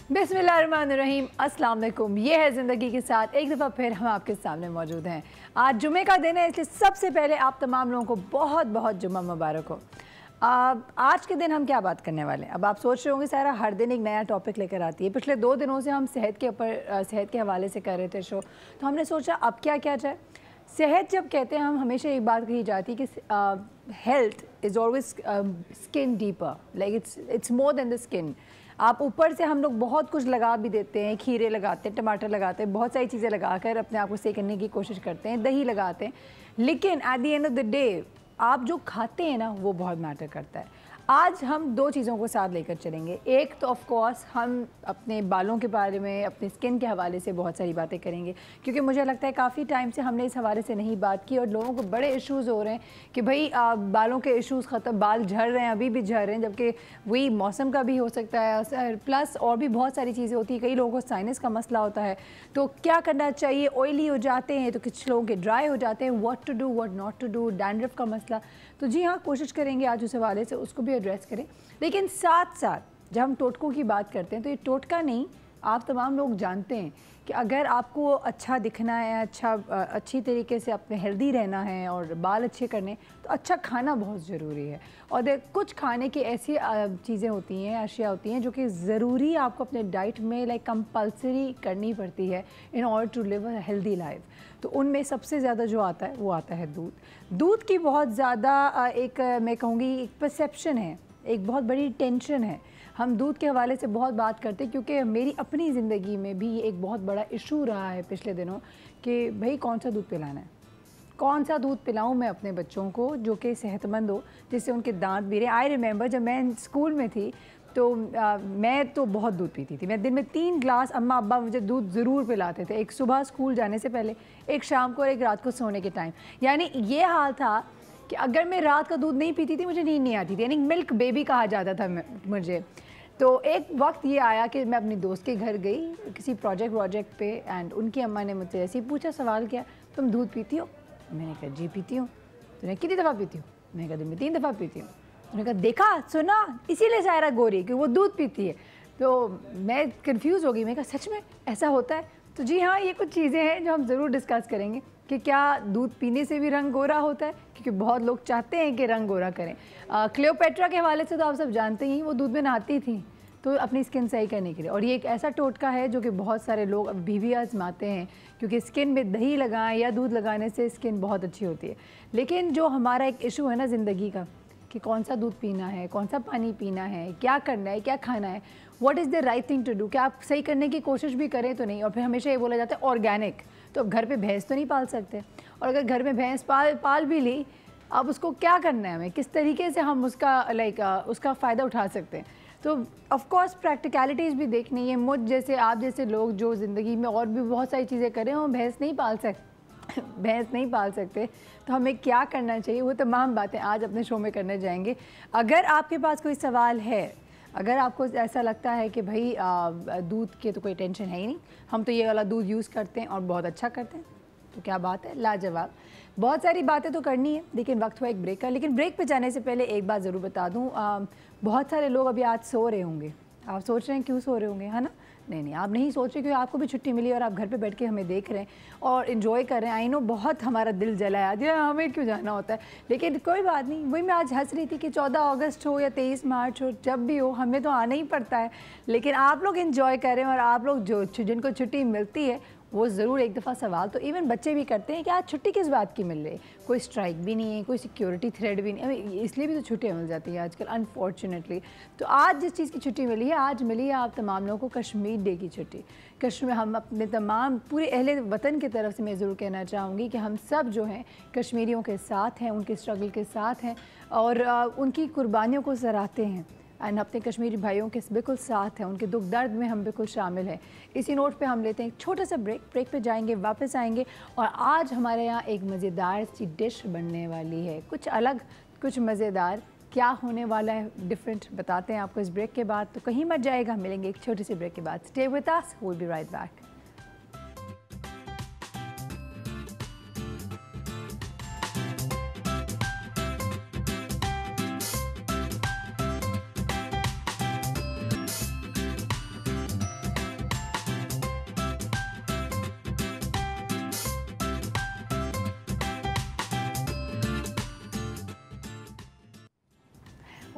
बिस्मिल्लाहिर्रहमानिर्रहीम, अस्सलाम वालेकुम। ये है ज़िंदगी के साथ एक दफ़ा फिर हम आपके सामने मौजूद हैं। आज जुमे का दिन है, इसलिए सबसे पहले आप तमाम लोगों को बहुत बहुत जुम्मा मुबारक हो। आज के दिन हम क्या बात करने वाले हैं? अब आप सोच रहे होंगे सारा हर दिन एक नया टॉपिक लेकर आती है। पिछले 2 दिनों से हम सेहत के ऊपर सेहत के हवाले से कर रहे थे शो, तो हमने सोचा अब क्या किया जाए। सेहत जब कहते हैं हम हमेशा एक बात कही जाती है कि health is always skin deeper, like it's more than the skin. आप ऊपर से हम लोग बहुत कुछ लगा भी देते हैं, खीरे लगाते हैं, टमाटर लगाते हैं, बहुत सारी चीज़ें लगाकर अपने आप को सही करने की कोशिश करते हैं, दही लगाते हैं, लेकिन eight the end of the day आप जो खाते हैं ना वो बहुत मैटर करता है। आज हम 2 चीज़ों को साथ लेकर चलेंगे। एक तो ऑफ कोर्स हम अपने बालों के बारे में, अपने स्किन के हवाले से बहुत सारी बातें करेंगे, क्योंकि मुझे लगता है काफ़ी टाइम से हमने इस हवाले से नहीं बात की और लोगों को बड़े इश्यूज़ हो रहे हैं कि भाई बालों के इश्यूज़ ख़त्म, बाल झड़ रहे हैं, अभी भी झड़ रहे हैं, जबकि वही मौसम का भी हो सकता है, प्लस और भी बहुत सारी चीज़ें होती हैं। कई लोगों को साइनस का मसला होता है, तो क्या करना चाहिए? ऑयली हो जाते हैं तो कुछ लोगों के ड्राई हो जाते हैं, what to do what not to do, dandruff का मसला। तो जी हाँ, कोशिश करेंगे आज उस हवाले से उसको भी एड्रेस करें। लेकिन साथ साथ जब हम टोटकों की बात करते हैं तो ये टोटका नहीं, आप तमाम लोग जानते हैं कि अगर आपको अच्छा दिखना है, अच्छी तरीके से अपने हेल्दी रहना है और बाल अच्छे करने, तो अच्छा खाना बहुत ज़रूरी है। और कुछ खाने की ऐसी चीज़ें होती हैं, अशिया होती हैं जो कि ज़रूरी आपको अपने डाइट में लाइक कंपल्सरी करनी पड़ती है in order to live a healthy life. तो उनमें सबसे ज़्यादा जो आता है वो आता है दूध। दूध की बहुत ज़्यादा एक मैं कहूँगी एक परसेप्शन है, एक बहुत बड़ी टेंशन है। हम दूध के हवाले से बहुत बात करते हैं क्योंकि मेरी अपनी ज़िंदगी में भी एक बहुत बड़ा इशू रहा है पिछले दिनों कि भाई कौन सा दूध पिलाना है, कौन सा दूध पिलाऊं मैं अपने बच्चों को जो कि सेहतमंद हो, जिससे उनके दांत भी रहे। आई रिमेंबर जब मैं स्कूल में थी तो मैं तो बहुत दूध पीती थी। मैं दिन में 3 ग्लास, अम्मा अब्बा मुझे दूध ज़रूर पिलाते थे, एक सुबह स्कूल जाने से पहले, एक शाम को और एक रात को सोने के टाइम। यानी ये हाल था कि अगर मैं रात का दूध नहीं पीती थी मुझे नींद नहीं आती थी, यानी मिल्क बेबी कहा जाता था मुझे। तो एक वक्त ये आया कि मैं अपनी दोस्त के घर गई किसी प्रोजेक्ट पे, एंड उनकी अम्मा ने मुझसे ऐसे ही पूछा, सवाल किया, तुम दूध पीती हो? मैंने कहा जी पीती हूँ। तूने कितनी दफ़ा पीती हो? मैंने कहा दिन में 3 दफ़ा पीती हूँ। उन्होंने कहा देखा, सुना, इसीलिए सायरा गोरी कि वो दूध पीती है। तो मैं कंफ्यूज हो गई, मैं कहा सच में ऐसा होता है? तो जी हाँ, ये कुछ चीज़ें हैं जो हम ज़रूर डिस्कस करेंगे कि क्या दूध पीने से भी रंग गोरा होता है, क्योंकि बहुत लोग चाहते हैं कि रंग गोरा करें। क्लियोपेट्रा के हवाले से तो आप सब जानते ही, वो दूध में नहाती थी तो अपनी स्किन सही करने के लिए। और ये एक ऐसा टोटका है जो कि बहुत सारे लोग अभी भी आजमाते हैं, क्योंकि स्किन में दही लगाएं या दूध लगाने से स्किन बहुत अच्छी होती है। लेकिन जो हमारा एक इशू है ना ज़िंदगी का कि कौन सा दूध पीना है, कौन सा पानी पीना है, क्या करना है, क्या खाना है, what is the right thing to do, क्या आप सही करने की कोशिश भी करें तो नहीं। और फिर हमेशा ये बोला जाता है ऑर्गेनिक, तो अब घर पे भैंस तो नहीं पाल सकते, और अगर घर में भैंस पाल भी ली, अब उसको क्या करना है, हमें किस तरीके से हम उसका उसका फ़ायदा उठा सकते हैं। तो ऑफ कोर्स प्रैक्टिकलिटीज़ भी देखनी है। मुझ जैसे, आप जैसे लोग जो ज़िंदगी में और भी बहुत सारी चीज़ें करें, हम भैंस नहीं पाल सकते, तो हमें क्या करना चाहिए, वो तमाम बातें आज अपने शो में करने जाएंगे। अगर आपके पास कोई सवाल है, अगर आपको ऐसा लगता है कि भाई दूध की तो कोई टेंशन है ही नहीं, हम तो ये वाला दूध यूज़ करते हैं और बहुत अच्छा करते हैं, तो क्या बात है, लाजवाब। बहुत सारी बातें तो करनी है, लेकिन वक्त हुआ एक ब्रेक का। लेकिन ब्रेक पे जाने से पहले एक बात ज़रूर बता दूं, बहुत सारे लोग अभी आज सो रहे होंगे। आप सोच रहे हैं क्यों सो रहे होंगे, है ना? नहीं, आप नहीं सोच रहे, क्योंकि आपको भी छुट्टी मिली और आप घर पे बैठ के हमें देख रहे हैं और इन्जॉय कर रहे हैं। आई नो बहुत हमारा दिल जला है, आज हमें क्यों जाना होता है, लेकिन कोई बात नहीं। वही मैं आज हंस रही थी कि 14 अगस्त हो या 23 मार्च हो, जब भी हो हमें तो आना ही पड़ता है। लेकिन आप लोग इन्जॉय करें और आप लोग जिनको छुट्टी मिलती है वो ज़रूर एक दफ़ा सवाल तो इवन बच्चे भी करते हैं कि आज छुट्टी किस बात की मिल रही है, कोई स्ट्राइक भी नहीं है, कोई सिक्योरिटी थ्रेड भी नहीं है, इसलिए भी तो छुट्टियाँ मिल जाती हैं आजकल अनफॉर्चुनेटली। तो आज जिस चीज़ की छुट्टी मिली है, आज मिली है आप तमाम लोगों को कश्मीर डे की छुट्टी। कश्मीर, हम अपने तमाम पूरे अहले वतन की तरफ से मैं ज़रूर कहना चाहूँगी कि हम सब जो हैं कश्मीरियों के साथ हैं, उनके स्ट्रगल के साथ हैं और उनकी कुर्बानियों को सराहते हैं, एंड अपने कश्मीरी भाइयों के बिल्कुल साथ हैं, उनके दुख दर्द में हम बिल्कुल शामिल हैं। इसी नोट पे हम लेते हैं एक छोटा सा ब्रेक पे जाएंगे, वापस आएंगे और आज हमारे यहाँ एक मज़ेदार सी डिश बनने वाली है, कुछ अलग, कुछ मज़ेदार। क्या होने वाला है डिफरेंट बताते हैं आपको इस ब्रेक के बाद, तो कहीं मत जाएगा। मिलेंगे एक छोटे से ब्रेक के बाद। Stay with us, we will be right back.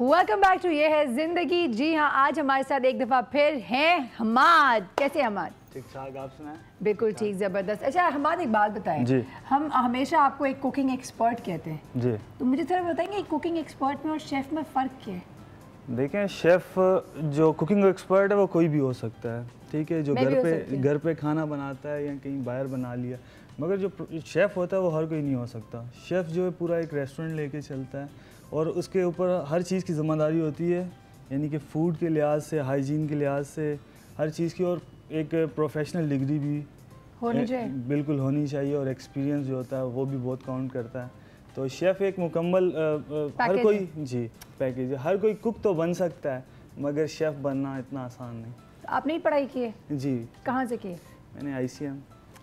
Welcome back to Yeh Hai जिंदगी। जी हाँ, आज हमारे साथ एक दफ़ा फिर हैं हमाद। कैसे हमाद? ठीक ठाक, आप सुनाएं? बिल्कुल ठीक, ज़बरदस्त। अच्छा हमाद, एक बात बताएं जी। हम हमेशा आपको एक कुकिंग एक्सपर्ट कहते हैं जी। तो मुझे थोड़ा बताएंगे कुकिंग एक्सपर्ट में और शेफ़ में फ़र्क क्या है? देखें, शेफ़ जो कुकिंग एक्सपर्ट है वो कोई भी हो सकता है, ठीक है, जो घर पे खाना बनाता है या कहीं बाहर बना लिया, मगर जो शेफ़ होता है वो हर कोई नहीं हो सकता। शेफ़ जो है पूरा एक रेस्टोरेंट लेके चलता है और उसके ऊपर हर चीज़ की ज़िम्मेदारी होती है, यानी कि फ़ूड के लिहाज से, हाइजीन के लिहाज से, हर चीज़ की, और एक प्रोफेशनल डिग्री भी होनी चाहिए, बिल्कुल होनी चाहिए, और एक्सपीरियंस जो होता है वो भी बहुत काउंट करता है। तो शेफ़ एक मुकम्मल हर कोई जी पैकेज है। हर कोई कुक तो बन सकता है मगर शेफ़ बनना इतना आसान नहीं। तो आपने ही पढ़ाई की है? जी। कहाँ से की है? मैंने ICM।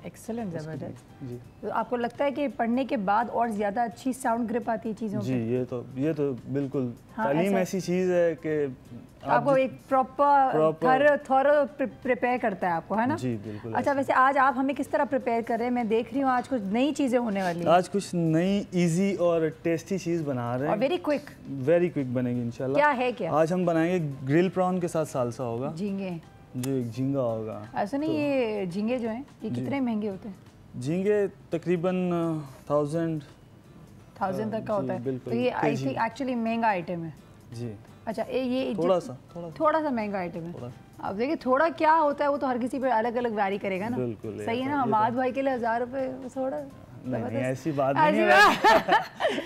एक्सेलेंट, ज़बरदस्त। जी। तो आपको लगता है कि पढ़ने के बाद और ज़्यादा अच्छी साउंड ग्रिप आती है चीज़ों जी पे? ये तो बिल्कुल हाँ, तालीम ऐसी चीज़ है कि आपको एक प्रॉपर थॉरो प्रिपेयर करता है आपको, है ना? जी बिल्कुल। अच्छा, वैसे आज आप हमें किस तरह प्रिपेयर कर रहे हैं? मैं देख रही हूँ आज कुछ नई चीज़ें होने वाली हैं। आज कुछ नई इजी और टेस्टी चीज़ बना रहे हैं, और वेरी क्विक बनेगी इंशाल्लाह। क्या है क्या? आज हम बनाएंगे ग्रिल प्रॉन के साथ सालसा होगा। झींगे? जो एक झींगा होगा। ऐसा नहीं, ये झींगे जो हैं ये कितने महंगे होते हैं? झींगे तकरीबन 1000 तक का होता है, तो ये आई थिंक एक्चुअली महंगा आइटम है। जी। अच्छा, ये थोड़ा सा महंगा आइटम है। अब देखिए थोड़ा क्या होता है वो तो हर किसी पे अलग अलग वैरी करेगा ना। बिल्कुल, सही है ना। हमाद भाई के लिए 1000 रुपए थोड़ा नहीं, ऐसी बात नहीं है।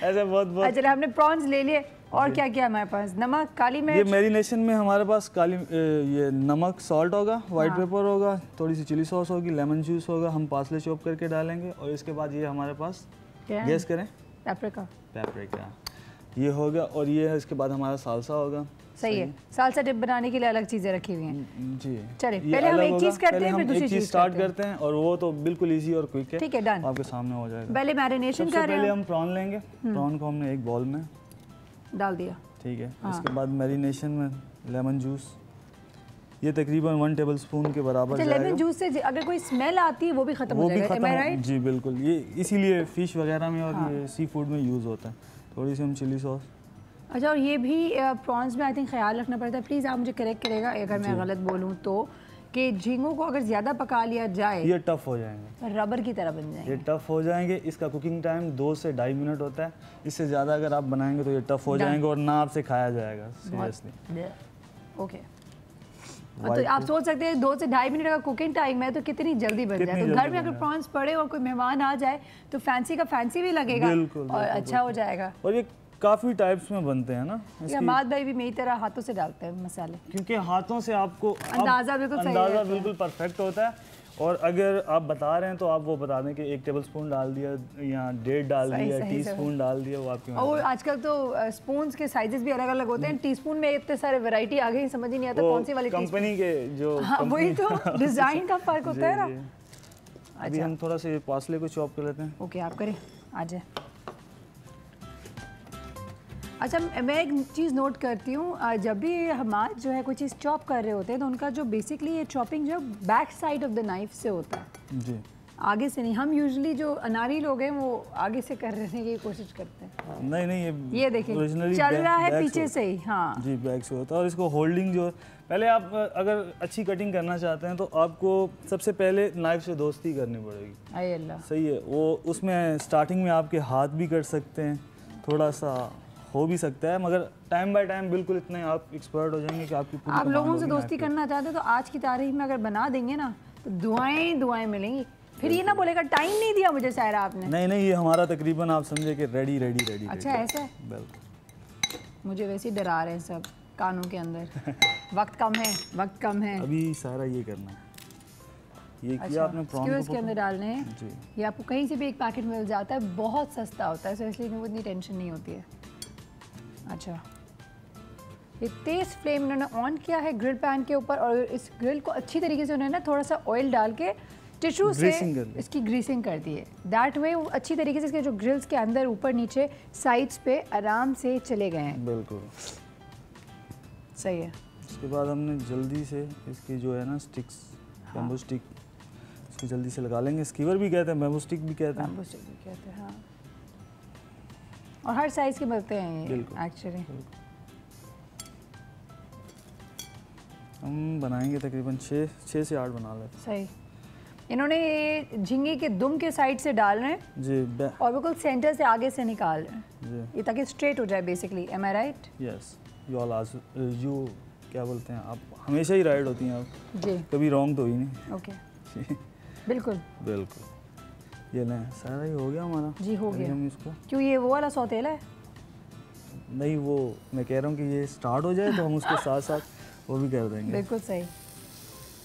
ऐसे बहुत अच्छा, हमने प्रॉन्स ले लिए और क्या क्या हमारे पास? नमक, काली मिर्च। ये मैरिनेशन में हमारे पास ये नमक, सॉल्ट होगा, वाइट पेपर होगा, थोड़ी सी चिली सॉस होगी, लेमन जूस होगा, हम पार्सले चॉप करके डालेंगे, और इसके बाद ये हमारे पास गैस करें, पेपरिका ये होगा, और ये है इसके बाद हमारा सालसा होगा। सही है। सालसा डिप बनाने के लिए अलग चीजें रखी हुई हैं। जी। चलिए पहले हम एक चीज करते हैं, फिर दूसरी चीज स्टार्ट करते हैं, और वो तो बिल्कुल इजी और क्विक है। ठीक है, डन। आपके सामने हो जाएगा। पहले मैरिनेशन कर रहे हैं। पहले हम प्रॉन लेंगे। प्रॉन को हमने एक बाउल में डाल दिया, ठीक है। इसके बाद मैरिनेशन में लेमन जूस, ये तकरीबन 1 टेबलस्पून के बराबर जाएगा। लेमन जूस से अगर कोई स्मेल आती है वो भी खत्म हो जाएगा, am I right? जी बिल्कुल, ये इसीलिए फिश वगैरह में और ये सी फूड में यूज़ होता है। थोड़ी सी हम चिली सॉस। अच्छा, और ये भी प्रॉन्स में आई थिंक ख्याल रखना पड़ता है, प्लीज़ आप मुझे करेक्ट करेगा अगर मैं गलत बोलूँ तो, कि झींगों को अगर ज़्यादा पका लिया जाए ये टफ़ हो जाएंगे, रबर की तरह बन जाएंगे। ये टफ़ हो जाएंगे। इसका कुकिंग टाइम 2 से 2.5 मिनट होता है। इससे ज़्यादा अगर आप बनाएंगे तो ये टफ़ हो जाएंगे और ना आपसे खाया जाएगा, सीरियसली। ओके, तो आप सोच सकते हैं 2 से 2.5 मिनट का कुकिंग टाइम है तो कितनी जल्दी बन जाए। तो घर में अगर प्रॉन्स पड़े और कोई मेहमान आ जाए तो फैंसी का फैंसी भी लगेगा और अच्छा हो जाएगा। और ये काफ़ी टाइप्स में बनते हैं ना। हमाद भाई भी मेरी तरह हाथों से डालते हैं मसाले, क्योंकि हाथों से आपको अंदाज़ा बिल्कुल परफेक्ट होता है। और अगर आप बता रहे हैं तो आप वो बता दें कि 1 टेबलस्पून डाल दिया या 1.5 डाल दिया, टीस्पून डाल दिया, वो आपकी। और आजकल तो स्पून्स के साइजेस भी अलग अलग होते हैं। टीस्पून में इतने सारे वैरायटी आ गई, समझ ही नहीं आता कौन सी वाली कंपनी के जो। वही तो डिजाइन का फर्क होता है ना। अभी हम थोड़ा सा पार्सले को चॉप कर लेते हैं। ओके, आप करें, आ जाए। अच्छा, मैं एक चीज़ नोट करती हूँ, जब भी हमारे जो है कोई चीज़ चॉप कर रहे होते हैं तो उनका जो बेसिकली ये चॉपिंग जो back side of the knife से होता है जी, आगे से नहीं। हम यूजुअली जो अनारी लोग हैं वो आगे से करने की कोशिश करते हैं। नहीं, ये देखिए चल रहा है पीछे से ही। हाँ जी, बैक से होता है। और इसको होल्डिंग जो पहले आप अगर अच्छी कटिंग करना चाहते हैं तो आपको सबसे पहले नाइफ से दोस्ती करनी पड़ेगी। अरे अल्लाह, सही है। वो उसमें स्टार्टिंग में आपके हाथ भी कर सकते हैं, थोड़ा सा हो भी सकता है, मगर टाइम बाय टाइम बिल्कुल इतने आप एक्सपर्ट हो जाएंगे कि आपकी पूरी आप लोगों से दोस्ती करना चाहते हैं तो आज की तारीख में अगर बना देंगे ना तो दुआएं मिलेंगी। फिर ये ना बोलेगा टाइम नहीं दिया मुझे सायरा आपने। नहीं, ये हमारा तकरीबन आप समझे कि रेडी। अच्छा, ऐसा है? बिल्कुल। मुझे वैसे ही डरा रहे हैं सब कानों के अंदर। वक्त कम है। अभी सारा ये करना है। ये किया आपने, प्रॉन के अंदर डालने हैं जी। ये आपको कहीं से भी एक पैकेट मिल जाता है, बहुत सस्ता होता है, इसलिए वो इतनी टेंशन नहीं होती है। अच्छा, ये तेज़ फ्लेम उन्होंने ऑन किया है ग्रिल पैन के ऊपर, और इस ग्रिल को अच्छी तरीके से उन्होंने थोड़ा सा ऑयल डाल के टिश्यू से इसकी ग्रीसिंग कर दी है। दैट वे वो अच्छी तरीके से इसके जो ग्रिल्स के अंदर ऊपर नीचे साइड्स पे आराम से चले गए हैं। बिल्कुल सही है। इसके बाद हमने जल्दी से इसकी जो है ना स्टिक्स, बैम्बू स्टिक, इसको जल्दी से लगा लेंगे। स्कीवर भी कहते हैं, बैम्बू स्टिक भी कहते हैं। और हर साइज़ के मिलते हैं ये एक्चुअली। हम बनाएंगे तकरीबन 6 से 8 बना लेते। सही। इन्होंने ये झींगे के दुम के साइड से डाल रहे हैं जी और बिल्कुल सेंटर से आगे से निकाल रहे हैं जी, ये ताकि स्ट्रेट हो जाए basically. Am I right? Yes you क्या बोलते हैं आप, हमेशा ही राइट होती हैं आप जी, कभी रॉन्ग तो ही नहीं। ओके बिल्कुल बिल्कुल। ये लें सारा ही हो गया हमारा जी, हो गया। हम इसको क्यों ये वो वाला सौतेला है? नहीं, वो मैं कह रहा हूँ कि ये स्टार्ट हो जाए तो हम उसके साथ साथ वो भी कर देंगे। बिल्कुल सही।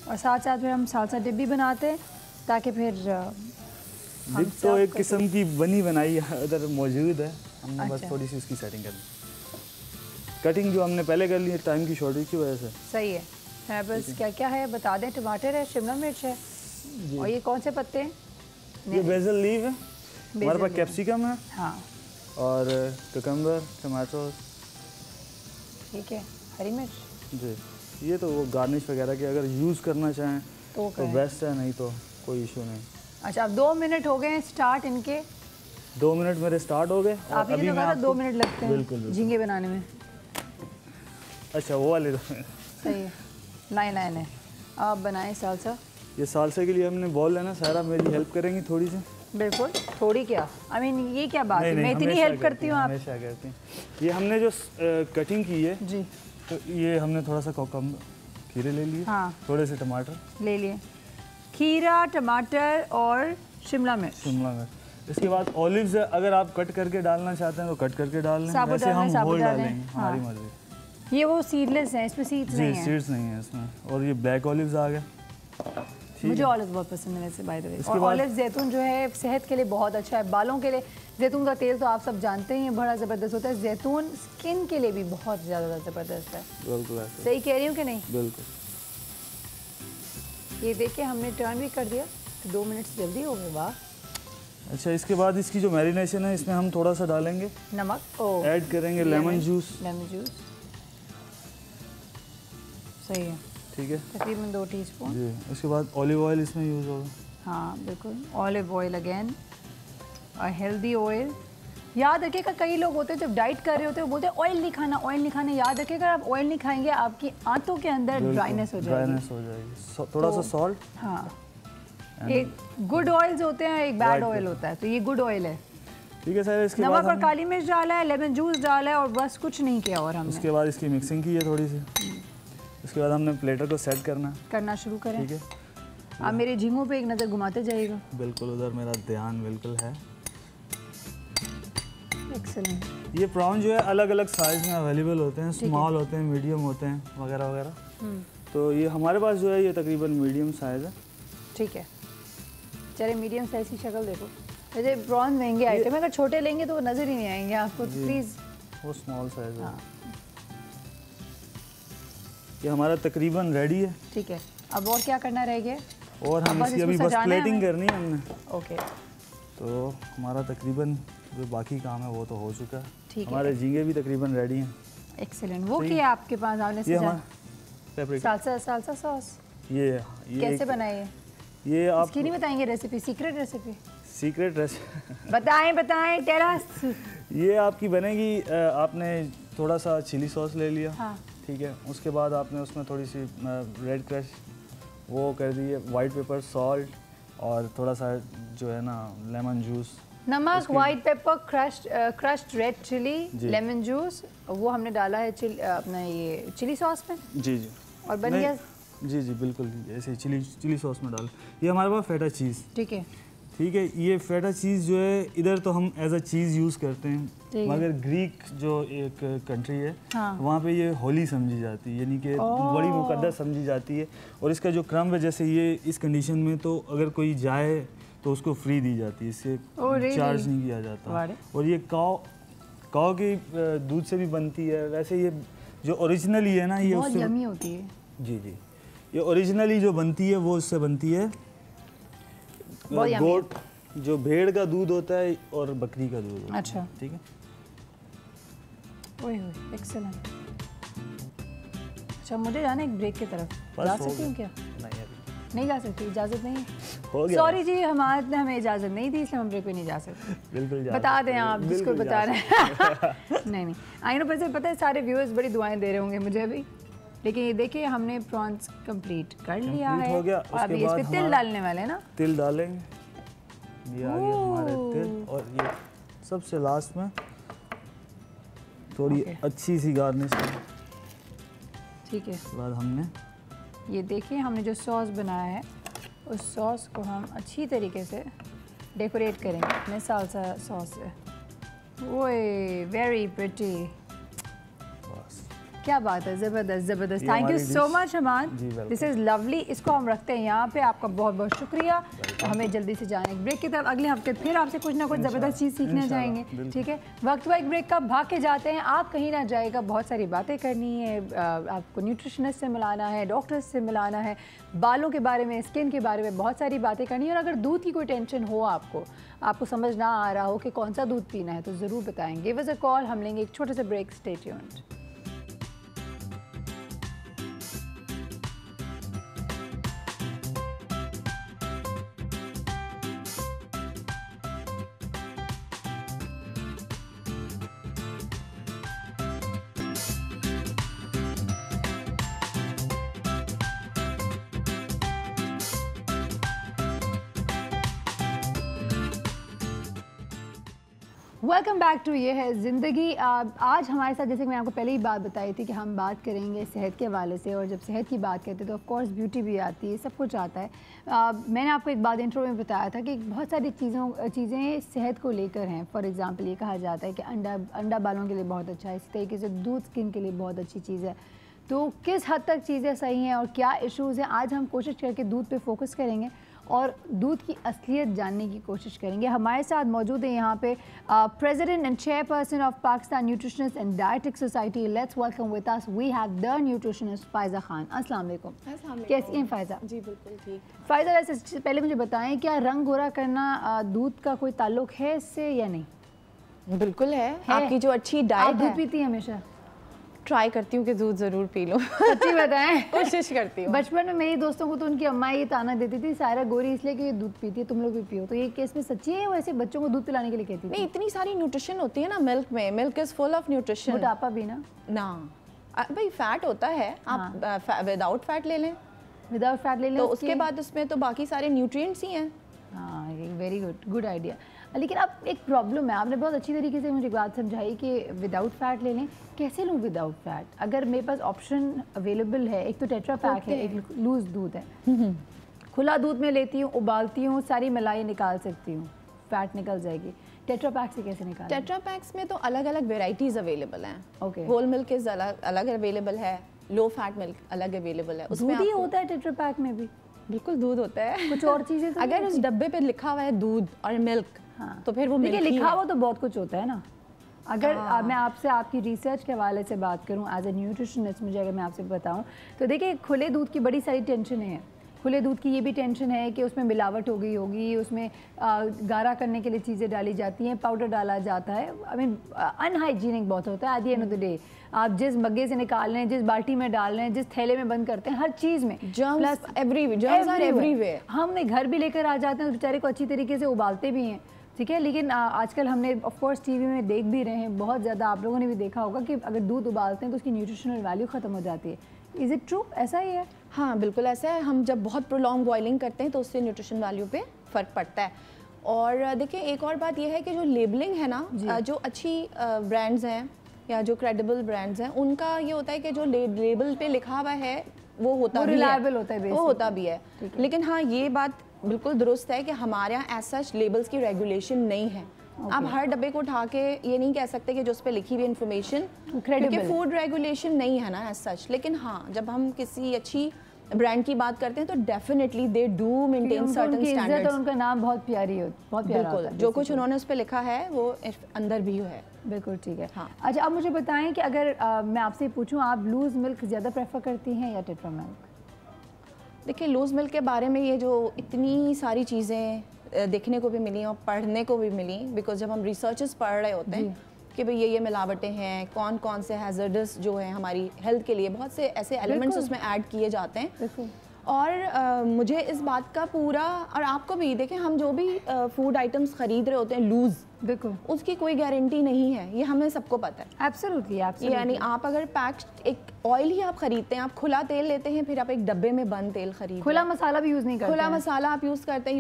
और साथ साथ फिर हम सालसा डिप भी बनाते हैं ताकि फिर डिप तो एक किस्म की बनी बनाई उधर मौजूद है, हमने बस अच्छा। थोड़ी सी उसकी सेटिंग करनी। कटिंग जो हमने पहले कर ली है टाइम की शॉर्टेज की वजह से। सही है। है बस क्या क्या है बता दें। टमाटर है, शिमला मिर्च है, और ये कौन से पत्ते हैं? ये बेसल लीव है, हमारे पास कैप्सिकम है हाँ और ककम्बर, टमाटो। ठीक है, हरी मिर्च। जी, ये तो वो गार्निश वगैरह के अगर यूज़ करना चाहें तो तो बेस्ट है, नहीं तो कोई इशू नहीं। अच्छा, अब 2 मिनट हो गए हैं स्टार्ट इनके। 2 मिनट मेरे स्टार्ट हो गए। आप ये तो 2 मिनट लगते हैं बिल्कुल झींगे बनाने में। अच्छा, वो वाले तो सही है, लाइन है। आप बनाएं सालसा। ये सालसा के लिए हमने बॉल लेना, सारा मेरी हेल्प करेंगी थोड़ी सी। बिल्कुल, थोड़ी क्या, आई मीन ये क्या बात है, नहीं, मैं इतनी हमेशा हेल्प करती हूँ आप। हमेशा करती हैं। ये हमने जो कटिंग की है जी तो ये हमने थोड़ा सा खीरे ले लिए, हाँ, थोड़े से टमाटर ले लिए, खीरा, टमाटर और शिमला मिर्च। इसके बाद ऑलिव्स है, अगर आप कट करके डालना चाहते हैं तो कट करके डाल लें, साबुत वैसे हम साबुत होल डालें। डालेंगे, हाँ। हमारी मर्जी। ये वो सीडलेस हैं, इसमें सीड्स जी, नहीं हैं। सीड्स नहीं है इसमें। और ये ब्लैक ऑलिव्स आ गए। मुझे ऑलिव बहुत पसंद है वैसे, बाय द वे। इसके और बाद- ऑलिव जैतून जो है सेहत के लिए बहुत अच्छा है, बालों के लिए। जैतून का तेल तो आप सब जानते ही हैं, बड़ा ज़बरदस्त होता है। जैतून स्किन के लिए भी बहुत ज़्यादा ज़बरदस्त है। बिल्कुल ऐसे, सही कह रही हूँ कि नहीं? बिल्कुल। ये देखिए हमने टर्न भी कर दिया तो 2 मिनट से जल्दी हो गए। वाह। अच्छा, इसके बाद इसकी जो मैरिनेशन है इसमें हम थोड़ा सा डालेंगे, नमक ऐड करेंगे लेमन जूस। लेमन जूस सही है, ठीक है तकरीबन 2 टीस्पून। जी। उसके बाद ऑलिव ऑयल इसमें यूज़ होगा। हाँ बिल्कुल, ऑलिव ऑयल अगेन, और हेल्दी ऑयल। याद रखिएगा, कई लोग होते हैं जब डाइट कर रहे होते हैं वो बोलते हैं ऑयल नहीं खाना, ऑयल नहीं खाना। याद रखिएगा, आप ऑयल नहीं खाएंगे आपकी आंतों के अंदर ड्राइनेस हो जाएगी। ड्राइनेस हो जाएगी। थोड़ा सा सॉल्ट। हाँ, एक गुड ऑयल्स होते हैं, एक बैड ऑयल होता है, तो ये गुड ऑयल है। ठीक है सर। इसके नमक बाद और काली मिर्च डाला है, लेमन जूस डाला है, और बस कुछ नहीं किया और हमने। उसके बाद इसकी मिक्सिंग की है थोड़ी सी। उसके बाद हमने प्लेटर को सेट करना शुरू करें। ठीक है। आप मेरे झींगों पे एक नज़र घुमाते जाइएगा। बिल्कुल, उधर मेरा ध्यान बिल्कुल है। एक्सीलेंट। ये प्रॉन जो है अलग अलग साइज में अवेलेबल होते हैं, स्मॉल होते हैं, मीडियम होते हैं, वगैरह वगैरह। तो ये हमारे पास जो है ये तकरीबन मीडियम साइज़ है। ठीक है, चले मीडियम साइज़ की शक्ल देखो। वैसे प्रॉन महंगे आइटम है, अगर छोटे लेंगे तो वो नज़र ही नहीं आएंगे आपको, तो प्लीज़। वो स्मॉल साइज़ है। हाँ ये हमारा तकरीबन रेडी है। ठीक है, अब और क्या करना रह गया? और हम बस इसकी इसको अभी बस सजाना है प्लेटिंग हमें? करनी है हमने। ओके, तो हमारा तकरीबन जो बाकी काम है वो तो हो चुका है। ठीक है। हमारे झींगे भी तकरीबन रेडी हैं। एक्सीलेंट। वो क्या है आपके पास? आपने ये सजा हमारा पेपरिका। सालसा सॉस ये कैसे बनाई है? ये आप इसकी नहीं बताएंगे recipe, secret recipe? Secret recipe बताएं टेल अस। ये आपकी बनेगी। आपने थोड़ा सा चिली सॉस ले लिया। हाँ। ठीक है। उसके बाद आपने उसमें थोड़ी सी रेड क्रश वो कर दी है, वाइट पेपर, सॉल्ट, और थोड़ा सा जो है ना लेमन जूस, नमक, white pepper, crushed red chilli, lemon juice, वो हमने डाला है अपना ये चिली सॉस में। जी जी। और बन गया। जी जी बिल्कुल, ऐसे चिली सॉस में डाल। ये हमारे पास फेटा चीज़। ठीक है। ठीक है। ये फेटा चीज़ जो है इधर तो हम एज अ चीज़ यूज़ करते हैं, मगर ग्रीक जो एक कंट्री है वहाँ पे ये होली समझी जाती है, यानी कि बड़ी मुकद्दस समझी जाती है। और इसका जो क्रम है, जैसे ये इस कंडीशन में तो अगर कोई जाए तो उसको फ्री दी जाती है, इससे चार्ज नहीं किया जाता। और ये काऊ के दूध से भी बनती है। वैसे ये जो ओरिजिनली है ना, ये बहुत यम्मी होती है। जी जी। ये ओरिजिनली जो बनती है वो उससे बनती है गोट, जो भेड़ का दूध होता है और बकरी का दूध होता है। अच्छा, ठीक है। ओए एक्सीलेंट। अच्छा, मुझे जाना एक ब्रेक की तरफ, जा सकती हूँ क्या? नहीं जा सकती, इजाज़त नहीं है। हो गया। सॉरी जी, हमें इजाज़त नहीं दी, इसलिए हम ब्रेक पे नहीं जा सकते। बिल्कुल बता दें आप जिसको बता रहे हैं। नहीं, आई नो, पर पता है सारे व्यूअर्स बड़ी दुआएं दे रहे होंगे मुझे अभी। लेकिन ये देखिए हमने प्रॉन्स कंप्लीट कर लिया है। हो गया। और अभी इस पे तिल डालने वाले हैं ना? तिल डालेंगे, ये आ गया हमारे तिल। और ये सबसे लास्ट में थोड़ी अच्छी सी गार्निश। ठीक है, उसके बाद हमने ये देखिए हमने जो सॉस बनाया है उस सॉस को हम अच्छी तरीके से डेकोरेट करेंगे अपने सालसा सॉस से। ओए वेरी प्रिटी, क्या बात है, ज़बरदस्त ज़बरदस्त। थैंक यू सो मच हमान, दिस इज़ लवली। इसको हम रखते हैं यहाँ पे। आपका बहुत बहुत शुक्रिया। हमें जल्दी से जाना है ब्रेक की तरफ। अगले हफ्ते फिर आपसे कुछ ना कुछ ज़बरदस्त चीज़ सीखने जाएंगे, ठीक है? वक्त एक ब्रेक का, भाग के जाते हैं। आप कहीं ना जाएगा, बहुत सारी बातें करनी है, आपको न्यूट्रिशनिस्ट से मिलाना है, डॉक्टर्स से मिलाना है, बालों के बारे में, स्किन के बारे में बहुत सारी बातें करनी है। और अगर दूध की कोई टेंशन हो आपको समझ ना आ रहा हो कि कौन सा दूध पीना है, तो ज़रूर बताएं। Give us a call. हम लेंगे एक छोटे से break. Stay tuned. Welcome back to Yeh Hai ज़िंदगी। आज हमारे साथ, जैसे कि मैं आपको पहले ही बात बताई थी कि हम बात करेंगे सेहत के हवाले से। और जब सेहत की बात करते हैं तो ऑफ कोर्स ब्यूटी भी आती है, सब कुछ आता है। मैंने आपको एक बात इंट्रो में बताया था कि बहुत सारी चीज़ें सेहत को लेकर हैं। फॉर एग्जांपल ये कहा जाता है कि अंडा बालों के लिए बहुत अच्छा है, इसी तरीके से दूध स्किन के लिए बहुत अच्छी चीज़ है। तो किस हद तक चीज़ें सही हैं और क्या इश्यूज़ हैं, आज हम कोशिश करके दूध पे फोकस करेंगे और दूध की असलियत जानने की कोशिश करेंगे। हमारे साथ मौजूद है यहाँ पे president and chairperson of Pakistan nutritionist and dietetic society. Let's welcome with us we have the nutritionist Faiza Khan. अस्सलाम वालेकुम। कैसी हैं फ़ायज़ा? जी बिल्कुल ठीक। फ़ायज़ा, वैसे पहले मुझे बताएं, क्या रंग गोरा करना दूध का कोई ताल्लुक है इससे या नहीं? बिल्कुल है। आपकी जो अच्छी डाइट है। दूध पीती हैं हमेशा? ट्राई करती हूँ कि दूध ज़रूर पी लूँ। सच्ची बताएं? कोशिश करती हूँ। बचपन में मेरी दोस्तों को तो उनकी अम्मा ये ताना देती थी, सारा गोरी इसलिए कि ये दूध पीती है, तुम लोग भी पियो। तो ये केस में सच्ची है, वैसे बच्चों को दूध पिलाने के लिए कहती थी? नहीं, इतनी सारी न्यूट्रिशन होती है ना मिल्क में। Milk is full of nutrition. मोटापा भी ना भाई फैट होता है। आप विदाउट फैट ले लें, विदाउट फैट ले लें, तो उसके बाद उसमें तो बाकी सारे न्यूट्रिएंट्स ही हैं। हाँ, वेरी गुड आइडिया। लेकिन अब एक प्रॉब्लम है, आपने बहुत अच्छी तरीके से मुझे बात समझाई कि विदाउट फैट ले लें। कैसे लूँ विदाउट फैट? अगर मेरे पास ऑप्शन अवेलेबल है, एक तो टेट्रा पैक है, एक लूज़ दूध है। खुला दूध में लेती हूँ, उबालती हूँ, सारी मलाई निकाल सकती हूँ, फैट निकल जाएगी। टेट्रा पैक से कैसे निकालें? टेट्रा पैक्स में तो अलग अलग वेराइटीज़ अवेलेबल हैं। ओके, होल मिल्क इज़ अलग अवेलेबल है, लो फैट मिल्क अलग अवेलेबल है। उसमें ही होता है टेट्रा पैक में भी? बिल्कुल दूध होता है, कुछ और चीज़ें तो अगर उस डब्बे पे लिखा हुआ है दूध और मिल्क, हाँ, तो फिर वो देखिए लिखा हुआ तो बहुत कुछ होता है ना। अगर मैं आपसे आपकी रिसर्च के हवाले से बात करूं एज ए न्यूट्रिशनिस्ट, मुझे अगर मैं आपसे बताऊं तो देखिए खुले दूध की बड़ी सारी टेंशन है। खुले दूध की ये भी टेंशन है कि उसमें मिलावट हो गई होगी, उसमें गाढ़ा करने के लिए चीज़ें डाली जाती हैं, पाउडर डाला जाता है। आई मीन अनहाइजीनिक बहुत होता है। Eight the end of the day आप जिस मग्गे से निकाल रहे हैं, जिस बाल्टी में डाल रहे हैं, जिस थैले में बंद करते हैं, हर चीज़ में जर्म्स एवरीवेयर। हमने घर भी लेकर आ जाते हैं, बेचारे को अच्छी तरीके से उबालते भी हैं, ठीक है। लेकिन आजकल हमने ऑफ कोर्स टीवी में देख भी रहे हैं, बहुत ज़्यादा आप लोगों ने भी देखा होगा कि अगर दूध उबालते हैं तो उसकी न्यूट्रिशनल वैल्यू ख़त्म हो जाती है। Is it true? ऐसा ही है? हाँ बिल्कुल ऐसा है। हम जब बहुत प्रोलॉन्ग बॉइलिंग करते हैं तो उससे न्यूट्रिशन वैल्यू पे फ़र्क पड़ता है। और देखिए एक और बात यह है कि जो लेबलिंग है ना, जो अच्छी ब्रांड्स हैं या जो क्रेडिबल ब्रांड्स हैं, उनका ये होता है कि जो लेबल पे लिखा हुआ है वो होता भी है, वो होता भी है। लेकिन हाँ ये बात बिल्कुल दुरुस्त है कि हमारे यहाँ ऐसा लेबल्स की रेगुलेशन नहीं है। आप हर डब्बे को उठा के ये नहीं कह सकते कि जो उस पर लिखी हुई इन्फॉर्मेशन, क्योंकि फूड रेगुलेशन नहीं है ना एज सच। लेकिन हाँ जब हम किसी अच्छी ब्रांड की बात करते हैं तो definitely they do maintain certain standards. उनका नाम बहुत प्यारी हो, बहुत प्यारा होता है। जो कुछ उन्होंने उस पर लिखा है वो अंदर भी है। बिल्कुल ठीक है। हाँ। अच्छा अब मुझे बताएं कि अगर मैं आपसे पूछूं, आप लूज़ मिल्क ज़्यादा प्रेफर करती हैं या टेट्रा मिल्क? देखिए लूज़ मिल्क के बारे में ये जो इतनी सारी चीज़ें देखने को भी मिली और पढ़ने को भी मिली, बिकॉज जब हम रिसर्चेस पढ़ रहे होते हैं कि भाई ये मिलावटें हैं, कौन कौन से हैज़र्डस जो हैं हमारी हेल्थ के लिए, बहुत से ऐसे एलिमेंट्स उसमें ऐड किए जाते हैं। और मुझे इस बात का पूरा, और आपको भी देखें, हम जो भी फूड आइटम्स खरीद रहे होते हैं लूज़, बिल्कुल उसकी कोई गारंटी नहीं है, ये हमें सबको पता है। एब्सोल्युटली यानी आप अगर पैक्ड एक ऑयल ही आप खरीदते हैं, आप खुला तेल लेते हैं, फिर आप एक डब्बे में बंद तेल खरीदते हैं, खुला मसाला भी यूज़ नहीं करते, खुला मसाला आप यूज़ करते हैं,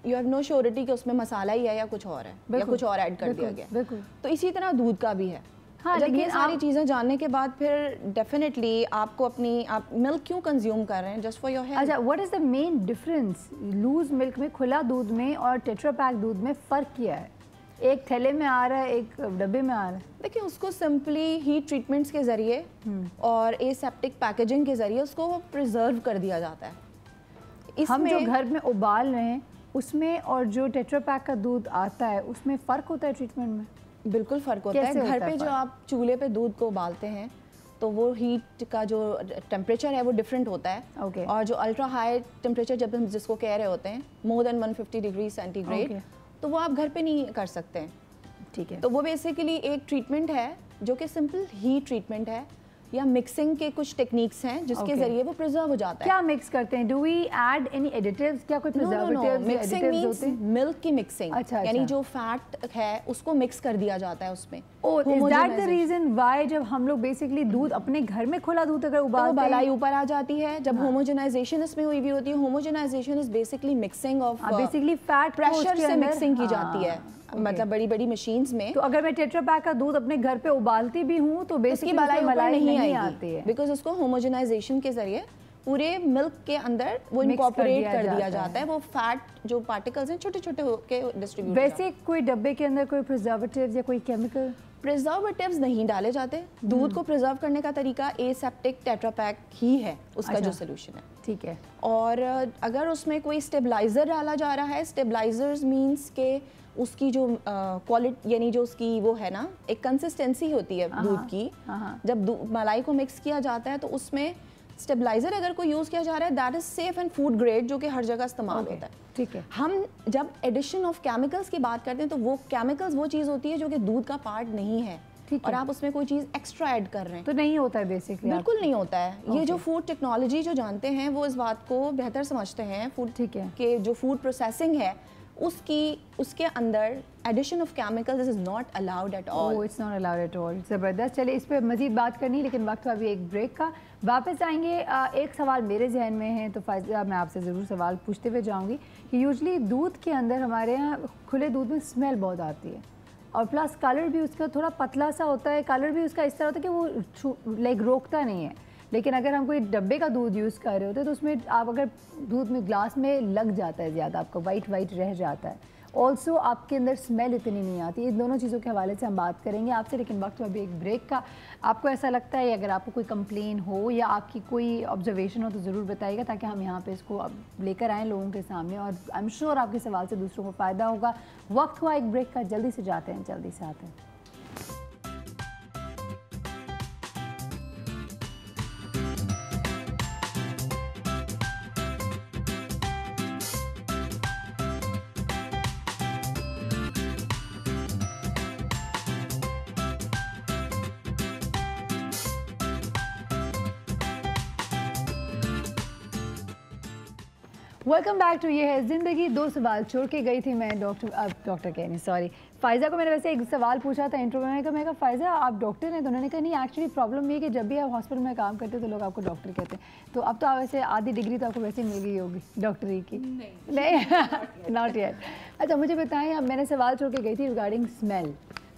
यू हैव नो श्योरिटी कि उसमें मसाला ही है या कुछ और है, या कुछ और ऐड कर दिया गया। बिल्कुल। तो इसी तरह दूध का भी है। हाँ, जब ये सारी चीज़ें जानने के बाद फिर डेफिनेटली आपको आप मिल्क क्यों कंज्यूम कर रहे हैं, जस्ट फॉर योर हेल्थ। अच्छा, what is the main difference loose milk में, खुला दूध में और टेट्रा पैक दूध में फ़र्क क्या है? एक थैले में आ रहा है, एक डब्बे में आ रहा है। देखिए, उसको सिंपली हीट ट्रीटमेंट्स के ज़रिए और एसेप्टिक पैकेजिंग के ज़रिए उसको प्रिजर्व कर दिया जाता है। हम जो घर में उबाल रहे हैं उसमें और जो टेट्रा पैक का दूध आता है उसमें फ़र्क होता है ट्रीटमेंट में? बिल्कुल फ़र्क होता है। घर पे जो आप चूल्हे पे दूध को उबालते हैं तो वो हीट का जो टेम्परेचर है वो डिफरेंट होता है। Okay. और जो अल्ट्रा हाई टेम्परेचर जब हम जिसको कह रहे होते हैं, मोर देन 150 डिग्री सेंटीग्रेड, तो वो आप घर पे नहीं कर सकते हैं। ठीक है। तो वो बेसिकली एक ट्रीटमेंट है जो कि सिंपल हीट ट्रीटमेंट है, या मिक्सिंग के कुछ टेक्निक्स हैं जिसके जरिए वो प्रिजर्व हो जाता है। क्या मिक्स करते हैं? Do we add any additives? क्या कोई प्रिजर्वेटिव्स? मिक्सिंग मींस मिल्क की मिक्सिंग। अच्छा, यानी जो फैट है उसको मिक्स कर दिया जाता है उसमें। Is that the reason why जब हम लोग बेसिकली दूध अपने घर में खुला दूध अगर उबालते हैं, मलाई ऊपर आ जाती है। जब होमोजेनाइजेशन इसमें हुई भी होती है, homogenization is basically mixing of, basically fat pressure से मिक्सिंग की जाती है, मतलब बड़ी बड़ी मशीन्स में। तो अगर मैं टेट्रा पैक का दूध अपने घर पे उबालती भी हूँ तो बेसिकली मलाई नहीं आती है, बिकॉज उसको होमोजेनाइजेशन के जरिए पूरे मिल्क के अंदर वो इनकॉर्पोरेट कर दिया जाता है। वो फैट जो पार्टिकल्स हैं छोटे छोटे होके डिस्ट्रीब्यूट। वैसे कोई डब्बे के अंदर कोई प्रिजर्वेटिव्स या कोई केमिकल? प्रिजर्वेटिव्स नहीं डाले जाते। दूध को प्रिजर्व करने का तरीका एसेप्टिक टेट्रा पैक ही है, उसका जो सोल्यूशन है। ठीक है। और अगर उसमें कोई स्टेबलाइजर डाला जा रहा है, स्टेबलाइजर्स मींस के उसकी जो क्वालिटी, यानी जो उसकी वो है ना, एक कंसिस्टेंसी होती है दूध की। जब मलाई को मिक्स किया जाता है तो उसमें स्टेबलाइजर अगर कोई यूज़ किया जा रहा है, that is safe and food grade, जो कि हर जगह इस्तेमाल होता है। ठीक है। हम जब एडिशन ऑफ केमिकल्स की बात करते हैं तो वो केमिकल्स वो चीज़ होती है जो कि दूध का पार्ट नहीं है, और आप उसमें कोई चीज़ एक्स्ट्रा ऐड कर रहे हैं तो नहीं होता है बेसिकली। बिल्कुल नहीं होता है। ये जो फूड टेक्नोलॉजी जो जानते हैं वो इस बात को बेहतर समझते हैं, फूड के जो फूड प्रोसेसिंग है उसके अंदर addition of chemicals is not allowed at all. It's not allowed at all. ज़बरदस्त। चलिए, इस पर मज़ीद बात करनी, लेकिन वक्त अभी एक ब्रेक का। वापस आएंगे। एक सवाल मेरे जहन में है, तो फायदा मैं आपसे ज़रूर सवाल पूछते हुए जाऊंगी कि यूजली दूध के अंदर हमारे यहाँ खुले दूध में स्मेल बहुत आती है, और प्लस कलर भी उसका थोड़ा पतला सा होता है। कलर भी उसका इस तरह होता है कि वो लाइक रोकता नहीं है। लेकिन अगर हम कोई डब्बे का दूध यूज़ कर रहे होते हैं तो उसमें आप अगर दूध में ग्लास में लग जाता है ज़्यादा, आपका वाइट रह जाता है। ऑल्सो आपके अंदर स्मेल इतनी नहीं आती। इन दोनों चीज़ों के हवाले से हम बात करेंगे आपसे, लेकिन वक्त अभी एक ब्रेक का। आपको ऐसा लगता है, अगर आपको कोई कंप्लेन हो या आपकी कोई ऑब्जर्वेशन हो तो ज़रूर बताइएगा, ताकि हम यहाँ पे इसको अब लेकर आएँ लोगों के सामने, और आई एम श्योर आपके सवाल से दूसरों को फ़ायदा होगा। वक्त हुआ एक ब्रेक का, जल्दी से जाते हैं, जल्दी से आते हैं। Welcome back to Yeh Hai ज़िंदगी। दो सवाल छोड़ के गई थी मैं, डॉक्टर कह नहीं, सॉरी, फ़ायज़ा को मैंने वैसे एक सवाल पूछा था इंटरव्यू में, मैं कहा फ़ायज़ा आप डॉक्टर हैं? तो उन्होंने कहा नहीं, एक्चुअली प्रॉब्लम ये है कि जब भी आप हॉस्पिटल में काम करते हो तो लोग आपको डॉक्टर कहते हैं। तो अब तो आप वैसे आधी डिग्री तो आपको वैसे मिल गई होगी डॉक्टरी की। नहीं नॉट येट। अच्छा, मुझे बताएं, अब मैंने सवाल छोड़ के गई थी रिगार्डिंग स्मेल।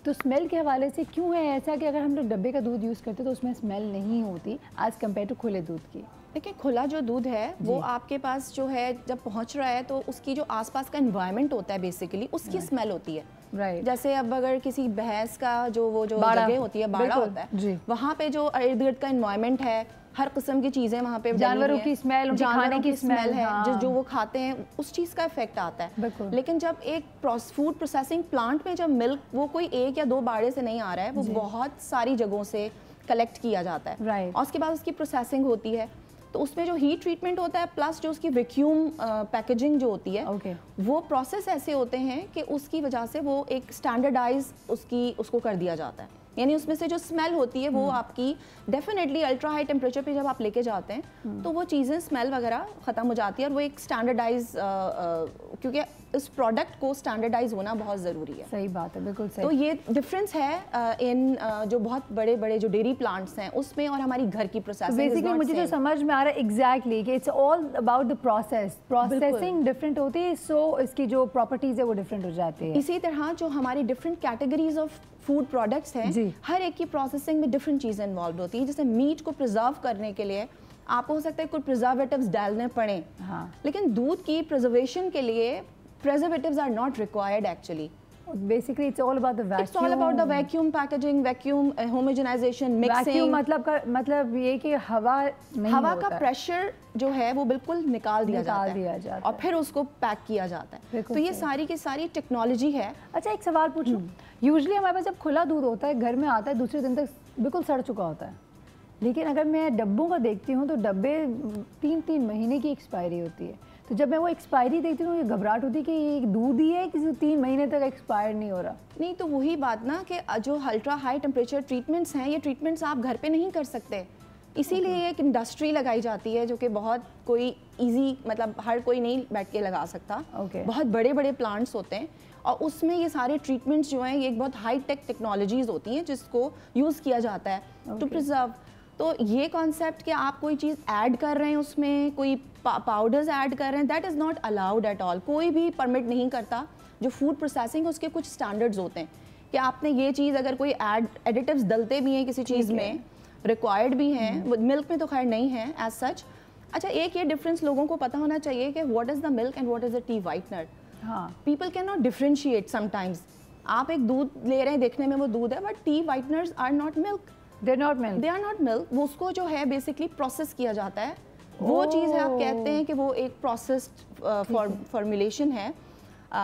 तो स्मेल के हवाले से क्यों है ऐसा कि अगर हम लोग डब्बे का दूध यूज़ करते हैं तो उसमें स्मेल नहीं होती एज़ कम्पेयर टू खुले दूध की? देखिए, खुला जो दूध है वो आपके पास जो है जब पहुंच रहा है तो उसकी जो आसपास का एनवायरनमेंट होता है बेसिकली उसकी स्मेल होती है। राइट। जैसे अब अगर किसी भैंस का जो जगह होती है, बाड़ा होता है, वहाँ पे जो इर्द गिर्द का एनवायरनमेंट है, हर किस्म की चीज़ें वहाँ पे, जानवरों की स्मेल, उनके खाने की स्मेल है, जो वो खाते हैं उस चीज़ का इफेक्ट आता है। लेकिन जब एक फूड प्रोसेसिंग प्लांट में जब मिल्क वो कोई एक या दो बाड़े से नहीं आ रहा है, वो बहुत सारी जगहों से कलेक्ट किया जाता है, और उसके बाद उसकी प्रोसेसिंग होती है, तो उसमें जो हीट ट्रीटमेंट होता है प्लस जो उसकी वैक्यूम पैकेजिंग जो होती है, वो प्रोसेस ऐसे होते हैं कि उसकी वजह से वो एक स्टैंडर्डाइज उसको कर दिया जाता है। यानी उसमें से जो स्मेल होती है वो आपकी डेफिनेटली अल्ट्रा हाई टेम्परेचर पे जब आप लेके जाते हैं तो वो चीज़ें स्मेल वगैरह ख़त्म हो जाती है और वो एक स्टैंडर्डाइज क्योंकि इस प्रोडक्ट को स्टैंडर्डाइज होना बहुत ज़रूरी है। सही बात है, बिल्कुल सही। तो ये डिफरेंस है इन जो बहुत बड़े बड़े जो डेयरी प्लांट्स हैं उसमें और हमारी घर की प्रोसेसिंग। बेसिकली मुझे जो समझ में आ रहा है एग्जैक्टली कि it's all about the process, processing different होती है, सो इसकी जो प्रॉपर्टीज है वो डिफरेंट हो जाती है। इसी तरह जो हमारी different categories of food products हैं हर एक की प्रोसेसिंग में डिफरेंट चीज़ें इन्वॉल्व होती हैं। जैसे मीट को प्रिजर्व करने के लिए आपको हो सकता है कुछ प्रिजर्वेटिव्स डालने पड़े, लेकिन दूध की प्रिजर्वेशन के लिए preservatives are not required actually. Basically it's all about the vacuum. It's all about the vacuum packaging, vacuum homogenization, mixing. Vacuum मतलब ये कि हवा का प्रेशर जो है वो बिल्कुल निकाल दिया जाता है और फिर उसको पैक किया जाता है। तो ये सारी की सारी टेक्नोलॉजी है। अच्छा एक सवाल पूछूं, यूजुअली हमारे पास जब खुला दूध होता है घर में आता है दूसरे दिन तक बिल्कुल सड़ चुका होता है, लेकिन अगर मैं डब्बों का देखती हूँ तो डब्बे 3-3 महीने की एक्सपायरी होती है। तो जब मैं वो एक्सपायरी देखती हूँ ये घबराहट होती है कि ये दूध ही है कि 3 महीने तक एक्सपायर नहीं हो रहा। नहीं तो वही बात ना कि जो अल्ट्रा हाई टेम्परेचर ट्रीटमेंट्स हैं ये ट्रीटमेंट्स आप घर पे नहीं कर सकते, इसीलिए एक इंडस्ट्री लगाई जाती है जो कि बहुत कोई इजी मतलब हर कोई नहीं बैठ के लगा सकता। बहुत बड़े बड़े प्लांट्स होते हैं और उसमें ये सारे ट्रीटमेंट्स जो हैं ये एक बहुत हाई टेक टेक्नोलॉजीज होती हैं जिसको यूज़ किया जाता है टू प्रिजर्व। तो ये कॉन्सेप्ट कि आप कोई चीज़ ऐड कर रहे हैं उसमें कोई पाउडर्स ऐड कर रहे हैं that is not allowed at all. कोई भी परमिट नहीं करता। जो फूड प्रोसेसिंग है उसके कुछ स्टैंडर्ड्स होते हैं कि आपने ये चीज़ अगर कोई एडिटिव्स डलते भी हैं किसी चीज़ में रिक्वायर्ड भी हैं, मिल्क में तो खैर नहीं है एज सच। अच्छा एक ये डिफरेंस लोगों को पता होना चाहिए कि what is the milk and what is the T whitener. People can not differentiate sometimes. आप एक दूध ले रहे हैं देखने में वो दूध है but tea whiteners are not milk, they are not milk. वो उसको जो है बेसिकली प्रोसेस किया जाता है। वो चीज़ है आप कहते हैं कि वो एक प्रोसेस्ड फॉर्मुलेशन है।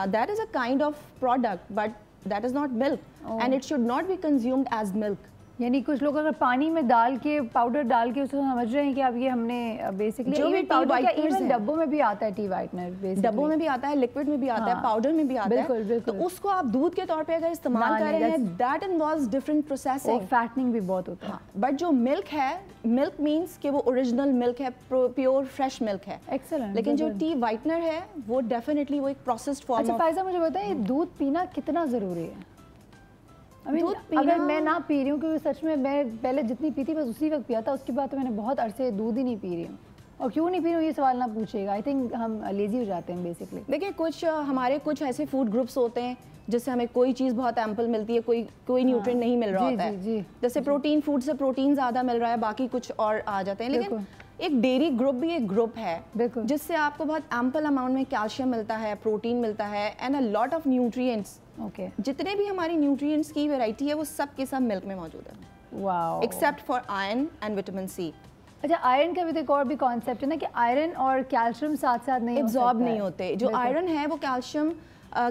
That is a kind of product but that is not milk and it should not be consumed as milk. यानी कुछ लोग अगर पानी में डाल के पाउडर डाल के उसको समझ रहे हैं कि अब ये हमने बेसिकली जो भी पाउडर इवन डब्बों में भी आता है टी वाइटनर, डब्बों में भी आता है, लिक्विड में भी आता है, पाउडर में भी आता है। तो उसको आप दूध के तौर पे अगर इस्तेमाल कर रहे हैं that involves different processing, fattening भी बहुत होता है। बट जो मिल्क है, मिल्क मीन्स कि वो ओरिजिनल मिल्क है, प्योर फ्रेश मिल्क है। एक्सीलेंट। लेकिन जो टी वाइटनर है वो डेफिनेटली वो एक प्रोसेस्ड फॉर्म। अच्छा फायजा मुझे बताइए दूध पीना कितना ज़रूरी है? अगर मैं ना पी रही हूँ क्योंकि सच में मैं पहले जितनी पीती बस उसी वक्त पिया था, उसके बाद तो मैंने बहुत अरसे दूध ही नहीं पी रही हूँ। और क्यों नहीं पी रही हूँ ये सवाल ना पूछिएगा, आई थिंक हम लेजी हो जाते हैं बेसिकली। देखिए कुछ हमारे कुछ ऐसे फूड ग्रुप्स होते हैं जिससे हमें कोई चीज़ बहुत एम्पल मिलती है, कोई न्यूट्रिएंट नहीं मिल रहा होता है। जैसे प्रोटीन फूड से प्रोटीन ज़्यादा मिल रहा है, बाकी कुछ और आ जाते हैं। लेकिन एक डेयरी ग्रुप भी एक ग्रुप है जिससे आपको बहुत एम्पल अमाउंट में कैल्शियम मिलता है, प्रोटीन मिलता है and a lot of nutrients. जितने भी हमारी न्यूट्रिएंट्स की वैरायटी है वो सब के सब मिल्क में मौजूद है। Wow. Except for iron and vitamin C. अच्छा आयरन का भी तो एक और भी कॉन्सेप्ट है ना कि आयरन और कैल्शियम साथ साथ नहीं एब्जॉर्ब नहीं होते। जो आयरन है वो कैल्शियम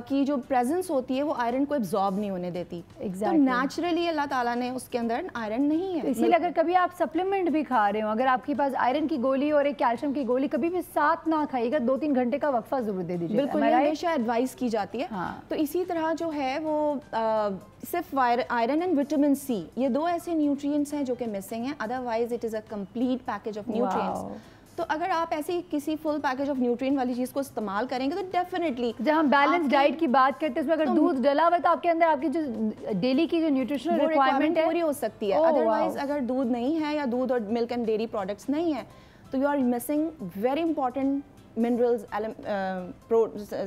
की जो प्रेजेंस होती है वो आयरन को एब्जॉर्ब नहीं होने देती। तो नेचुरली अल्लाह ताला ने उसके अंदर आयरन नहीं है। इसीलिए अगर कभी आप सप्लीमेंट भी खा रहे हो, अगर आपके पास आयरन की गोली और एक कैल्शियम की गोली कभी भी साथ ना खाइएगा, 2-3 घंटे का वक्फा जरूर दे दीजिए। बिल्कुल हमेशा एडवाइस की जाती है। तो इसी तरह जो है वो सिर्फ आयरन एंड विटामिन सी ये 2 ऐसे न्यूट्रिएंट्स हैं जो कि मिसिंग हैं, otherwise it is a complete package of nutrients. तो अगर आप ऐसी किसी फुल पैकेज ऑफ न्यूट्रिएंट वाली चीज़ को इस्तेमाल करेंगे तो डेफिनेटली जब हम बैलेंस डाइट की बात करते हैं उसमें अगर दूध डला हुआ है तो आपके अंदर आपकी जो डेली की जो न्यूट्रिशनल रिक्वायरमेंट है पूरी हो सकती है। अदरवाइज अगर दूध नहीं है या दूध और मिल्क एंड डेयरी प्रोडक्ट्स नहीं है तो you are missing very important minerals,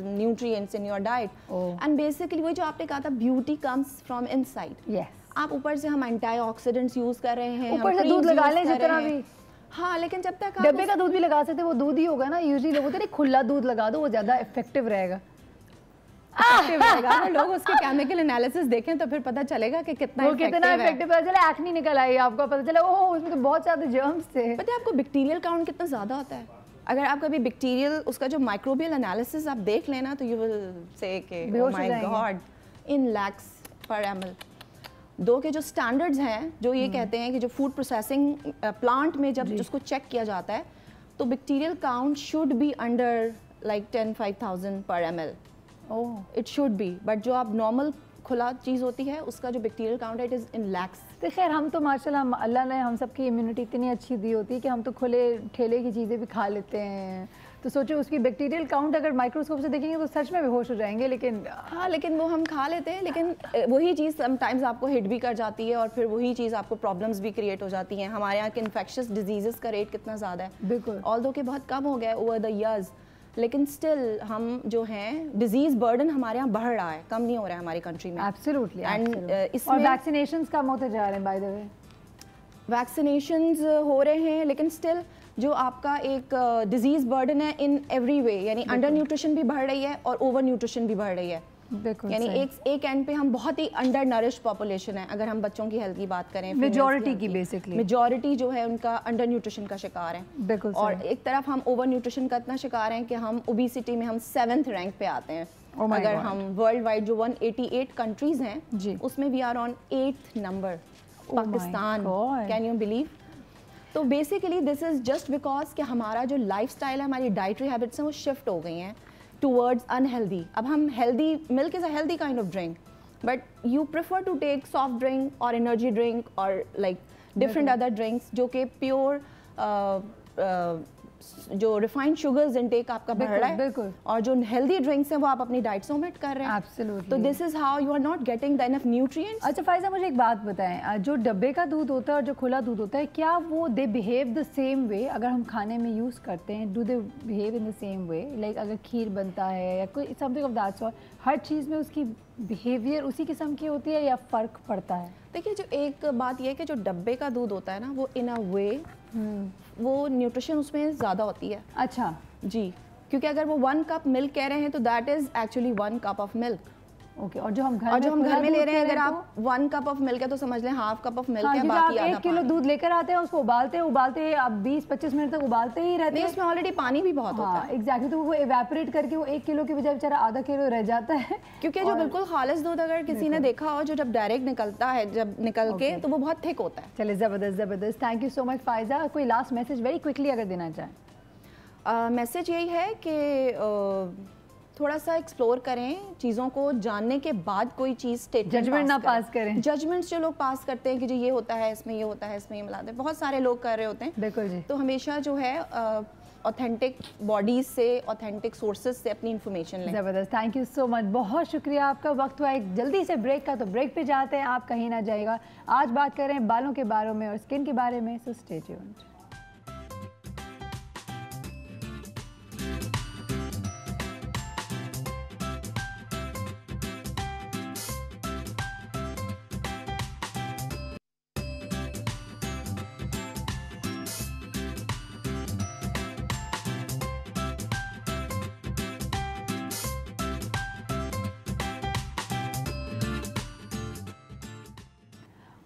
nutrients in your diet. And basically वही जो आपने कहा था ब्यूटी कम्स फ्रॉम इनसाइड। आप ऊपर से हम एंटीऑक्सीडेंट्स यूज कर रहे हैं, ऊपर से दूध लगा लें जितना भी। हाँ लेकिन जब तक डब्बे का दूध भी लगा सकते वो दूध ही होगा ना। यूजुअली लोग होते हैं खुला दूध लगा दो वो ज़्यादा इफेक्टिव रहेगा। अगर लोग उसके केमिकल एनालिसिस देखें तो फिर पता चलेगा कि कितना इफेक्टिव है। चला एक्ने निकल आई आपको पता चला ओह उसमें तो बहुत ज़्यादा जर्म्स थे। पता है आपको बैक्टीरियल काउंट कितना ज़्यादा होता है? अगर आप कभी बैक्टीरियल उसका जो माइक्रोबियल एनालिसिस आप देख लेना तो यू विल से कि ओह माय गॉड इन लैक्स पर एमएल। 2 के जो स्टैंडर्ड्स हैं जो ये कहते हैं कि जो फूड प्रोसेसिंग प्लांट में जब उसको चेक किया जाता है तो bacterial count should be under like 10,000-5,000 पर ML. It should be. But जो आप नॉर्मल खुला चीज़ होती है उसका जो बैक्टीरियल काउंट है इट इज़ इन लैक्स। तो खैर हम तो माशाल्लाह अल्लाह ने हम सबकी इम्यूनिटी इतनी अच्छी दी होती है कि हम तो खुले ठेले की चीज़ें भी खा लेते हैं, तो सोचो उसकी बैक्टीरियल काउंट अगर माइक्रोस्कोप से देखेंगे तो सच में बेहोश हो जाएंगे। लेकिन हाँ, लेकिन वो हम खा लेते हैं, लेकिन वही चीज़ समटाइम्स आपको हिट भी कर जाती है और फिर वही चीज़ आपको प्रॉब्लम्स भी क्रिएट हो जाती हैं। हमारे यहाँ के इन्फेक्शियस डिजीज़ का रेट कितना ज़्यादा है, बिल्कुल, ऑल्दो कि बहुत कम हो गया है ओवर द ईयर्स, लेकिन स्टिल हम जो हैं डिजीज़ बर्डन हमारे यहाँ बढ़ रहा है, कम नहीं हो रहा है हमारी कंट्री में। एब्सोल्युटली। एंड इसमें और वैक्सीनेशंस कम होते जा रहे हैं बाय द वे। वैक्सीनेशंस हो रहे हैं, लेकिन स्टिल जो आपका एक डिजीज़ बर्डन है इन एवरी वे, यानी अंडर न्यूट्रिशन भी बढ़ रही है और ओवर न्यूट्रिशन भी बढ़ रही है। यानी एक एंड पे हम बहुत ही अंडर नरिश पॉपुलेशन है। अगर हम बच्चों की हेल्थ की बात करें, मेजॉरिटी की बेसिकली मेजॉरिटी जो है उनका अंडर न्यूट्रिशन का शिकार है। बिल्कुल। और एक तरफ हम ओवर न्यूट्रिशन का इतना शिकार हैं कि हम ओबेसिटी में हम 7th रैंक पे आते हैं। अगर हम वर्ल्ड वाइड जो 188 कंट्रीज हैं उसमें we are on 8th number, Pakistan. Can you believe? तो basically this is just because कि हमारा जो लाइफस्टाइल है, हमारी डाइटरी हैबिट्स हैं वो शिफ्ट हो गई हैं टूवर्ड्स अनहेल्दी। अब हम healthy, milk is a healthy kind of drink, but you prefer to take soft drink और एनर्जी ड्रिंक और लाइक डिफरेंट अदर ड्रिंक्स जो कि प्योर जो रिफाइंड शुगर्स इनटेक आपका बढ़ रहा है, और जो हेल्दी ड्रिंक्स हैं वो आप अपनी डाइट से ओमिट कर रहे हैं। एब्सोल्युटली। तो this is how you are not getting the enough nutrients. अच्छा फायजा, मुझे एक बात बताएं, जो डब्बे का दूध होता है और जो खुला दूध होता है, क्या वो they behave the same way? अगर हम खाने में यूज़ करते हैं, do they behave in the same way? Like अगर खीर बनता है या कोई समथिंग ऑफ दैट सॉर्ट, हर चीज़ में उसकी बिहेवियर उसी किस्म की होती है या फ़र्क पड़ता है? देखिए, जो एक बात यह है कि जो डब्बे का दूध होता है ना, वो इन अ वे वो न्यूट्रिशन उसमें ज़्यादा होती है। अच्छा जी, क्योंकि अगर वो 1 कप मिल्क कह रहे हैं तो that is actually 1 cup of milk. Okay. और जो हम घर में ले रहे हैं, अगर आप 1 कप ऑफ मिल्क है तो समझ लें हाफ कप ऑफ मिल्क है, बाकी आधा 1 किलो दूध लेकर आते हैं, उसको उबालते आप 20-25 मिनट तक उबालते ही रहते हैं। उसमें ऑलरेडी पानी भी बहुत होता है। एग्जैक्टली। तो वो इवेपोरेट करके वो 1 किलो की बजाय बेचारा आधा किलो रह जाता है। क्योंकि जो बिल्कुल खालिस दूध अगर किसी ने देखा हो, जो जब डायरेक्ट निकलता है, जब निकल के, तो वो बहुत थिक होता है। चलिए, ज़बरदस्त। Thank you so much Faiza. कोई लास्ट मैसेज वेरी क्विकली अगर देना चाहें? मैसेज यही है कि थोड़ा सा एक्सप्लोर करें चीज़ों को, जानने के बाद कोई चीज़ स्टेटमेंट जजमेंट ना पास करें। जजमेंट्स जो लोग पास करते हैं कि जी ये होता है, इसमें ये होता है, इसमें ये मिलाते हैं, बहुत सारे लोग कर रहे होते हैं। बिल्कुल जी। तो हमेशा जो है ऑथेंटिक बॉडीज से, ऑथेंटिक सोर्सेज से अपनी इन्फॉर्मेशन लें। ज़बरदस्त। थैंक यू सो मच, बहुत शुक्रिया आपका। वक्त हुआ एक जल्दी से ब्रेक का, तो ब्रेक पे जाते हैं, आप कहीं ना जाइएगा। आज बात कर रहे हैं बालों के बारे में और स्किन के बारे में, so stay tuned.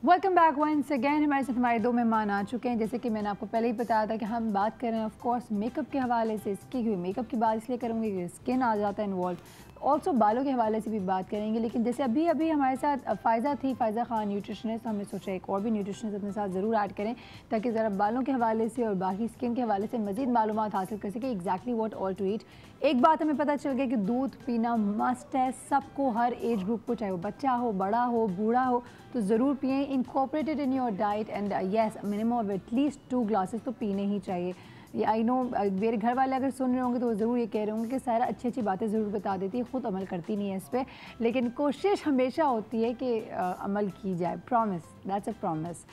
Welcome back once again. हमारे साथ हमारे 2 मेहमान आ चुके हैं। जैसे कि मैंने आपको पहले ही बताया था कि हम बात कर रहे हैं ऑफ कोर्स मेकअप के हवाले से। इसकी मेकअप की बात इसलिए करूँगी कि स्किन आ जाता है इन्वॉल्व, ऑल्सो बालों के हवाले से भी बात करेंगे। लेकिन जैसे अभी हमारे साथ फायजा थी, फायजा खान न्यूट्रिशनिस्ट, हमने सोचा एक और भी न्यूट्रिशनिस्ट अपने साथ ज़रूर ऐड करें ताकि ज़रा बालों के हवाले से और बाकी स्किन के हवाले से मज़ीद मालूमात हासिल कर सके exactly what all to eat. एक बात हमें पता चल गया कि दूध पीना मस्ट है सबको, हर एज ग्रुप को, चाहे वो बच्चा हो, बड़ा हो, बूढ़ा हो, तो ज़रूर पिएँ। Incorporated in your diet and yes, minimum of at least 2 glasses तो पीने ही चाहिए। ये आई नो मेरे घर वाले अगर सुन रहे होंगे तो वो ज़रूर ये कह रहे होंगे कि सारा अच्छी बातें ज़रूर बता देती है, ख़ुद अमल करती नहीं है इस पर, लेकिन कोशिश हमेशा होती है कि अमल की जाए। Promise, that's a promise.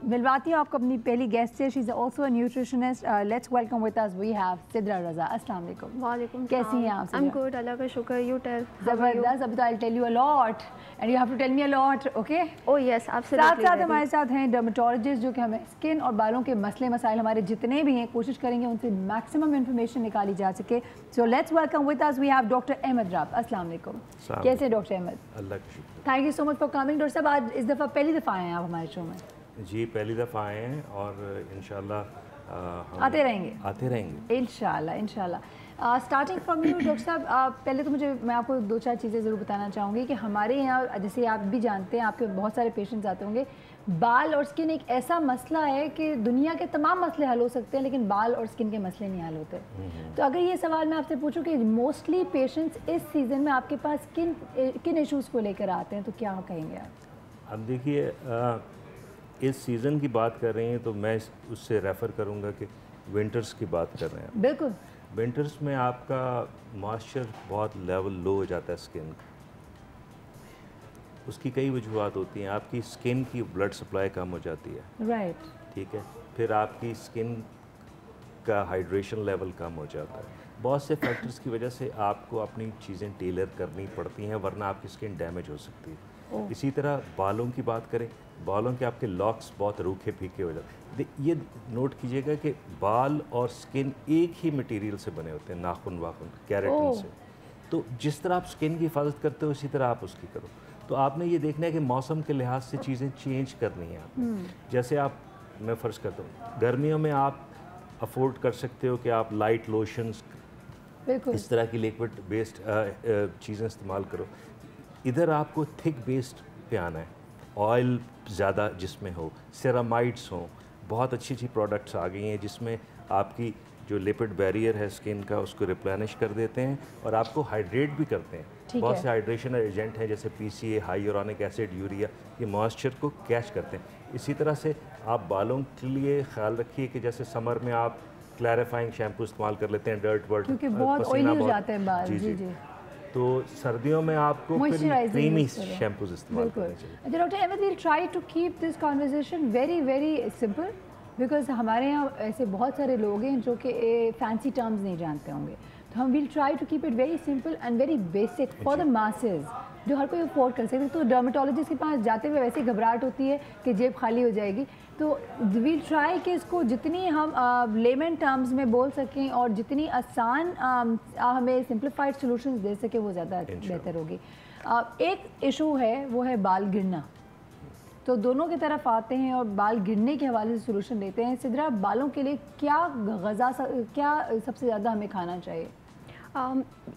मिलवाती हूँ आपको अपनी पहली गेस्ट से। She is also a nutritionist. Let's welcome with us we have Sidra Raza. अस्सलाम वालेकुम। वालेकुम। कैसी हैं आप? आई एम गुड, अल्लाह का शुक्र। You tell. ज़बरदस्त। अभी तो I tell you a lot and you have to tell me a lot, okay? Oh yes, absolutely. साथ हमारे साथ हैं डर्मेटोलॉजिस्ट जो कि हमें स्किन और बालों के मसले मसाइल हमारे जितने भी हैं कोशिश करेंगे उनसे मैक्सिमम इन्फॉर्मेशन निकाली जा सके। So let's welcome with us we have doctor Ahmad Rab. अस्सलाम वालेकुम। कैसे डॉक्टर अहमद? अल्लाह का शुक्र। Thank you so much for coming. Doctor साहब, आज इस दफ़ा पहली दफ़ा आए हैं आप हमारे शो में? जी, पहली दफ़ा आए हैं और इंशाल्लाह आते रहेंगे इंशाल्लाह। स्टार्टिंग फ्रॉम यू डॉक्टर साहब, पहले तो मैं आपको 2-4 चीज़ें ज़रूर बताना चाहूँगी कि हमारे यहाँ, जैसे आप भी जानते हैं, आपके बहुत सारे पेशेंट्स आते होंगे, बाल और स्किन एक ऐसा मसला है कि दुनिया के तमाम मसले हल हो सकते हैं लेकिन बाल और स्किन के मसले नहीं हल होते। तो अगर ये सवाल मैं आपसे पूछूं कि मोस्टली पेशेंट्स इस सीज़न में आपके पास किन इश्यूज़ को लेकर आते हैं, तो क्या कहेंगे आप? अब देखिए, इस सीज़न की बात कर रही हैं तो मैं उससे रेफ़र करूंगा कि विंटर्स की बात कर रहे हैं। बिल्कुल। विंटर्स में आपका मॉइस्चर बहुत लेवल लो हो जाता है स्किन का। उसकी कई वजूहत होती हैं। आपकी स्किन की ब्लड सप्लाई कम हो जाती है, राइट, ठीक है। फिर आपकी स्किन का हाइड्रेशन लेवल कम हो जाता है। बहुत से फैक्टर्स की वजह से आपको अपनी चीज़ें टेलर करनी पड़ती हैं, वरना आपकी स्किन डैमेज हो सकती है। इसी तरह बालों की बात करें, बालों के आपके लॉक्स बहुत रूखे फीके हो जाते हैं। ये नोट कीजिएगा कि बाल और स्किन एक ही मटेरियल से बने होते हैं, नाखून वाखून केराटिन से। तो जिस तरह आप स्किन की हिफाजत करते हो उसी तरह आप उसकी करो। तो आपने ये देखना है कि मौसम के लिहाज से चीज़ें चेंज करनी है आपने। जैसे आप, मैं फ़र्ज़ करता हूँ, गर्मियों में आप अफोर्ड कर सकते हो कि आप लाइट लोशंस, इस तरह की लिक्विड बेस्ड चीज़ें इस्तेमाल करो। इधर आपको थिक बेस्ड पे आना है, ऑयल ज़्यादा जिसमें हो, सेरामाइड्स हों। बहुत अच्छी अच्छी प्रोडक्ट्स आ गई हैं जिसमें आपकी जो लिपिड बैरियर है स्किन का उसको रिप्लेनिश कर देते हैं और आपको हाइड्रेट भी करते हैं। बहुत से हाइड्रेशन एजेंट हैं जैसे PCA, हाइलोरॉनिक एसिड, यूरिया, ये मॉइस्चर को कैच करते हैं। इसी तरह से आप बालों के लिए ख्याल रखिए कि जैसे समर में आप क्लैरिफाइंग शैम्पू इस्तेमाल कर लेते हैं, डर्ट वर्ट क्योंकि बहुत ऑयली हो जाते हैं बाल। जी जी। तो सर्दियों में आपको क्रीमी शैम्पूज इस्तेमाल करने चाहिए। Doctor Ahmad, we'll try to keep this conversation very very simple, because हमारे यहाँ ऐसे बहुत सारे लोग हैं जो कि फैंसी टर्म्स नहीं जानते होंगे। तो हम will try to keep it very simple and very basic for the masses, जो हर कोई अफोर्ड कर सकते। तो डर्मेटोलॉजिस्ट के पास जाते हुए वैसे घबराहट होती है कि जेब खाली हो जाएगी। तो विल ट्राई कि इसको जितनी हम लेमन टर्म्स में बोल सकें और जितनी आसान हमें सिंप्लीफाइड सॉल्यूशंस दे सके वो ज़्यादा बेहतर होगी। एक इशू है, वो है बाल गिरना। तो दोनों की तरफ आते हैं और बाल गिरने के हवाले से सॉल्यूशन देते हैं। सिद्रा, बालों के लिए क्या सबसे ज़्यादा हमें खाना चाहिए?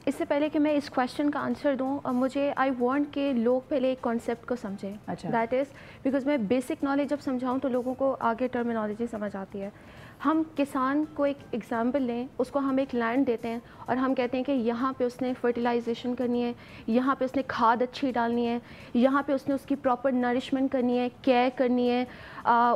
इससे पहले कि मैं इस क्वेश्चन का आंसर दूं, मुझे आई वांट कि लोग पहले एक कॉन्सेप्ट को समझें। अच्छा। दैट इज़ बिकॉज मैं बेसिक नॉलेज जब समझाऊं तो लोगों को आगे टर्मिनोलॉजी समझ आती है। हम किसान को एक एग्जांपल लें, उसको हम एक लैंड देते हैं और हम कहते हैं कि यहाँ पे उसने फर्टिलाइजेशन करनी है, यहाँ पे उसने खाद अच्छी डालनी है, यहाँ पे उसने उसकी प्रॉपर नरिशमेंट करनी है, केयर करनी है,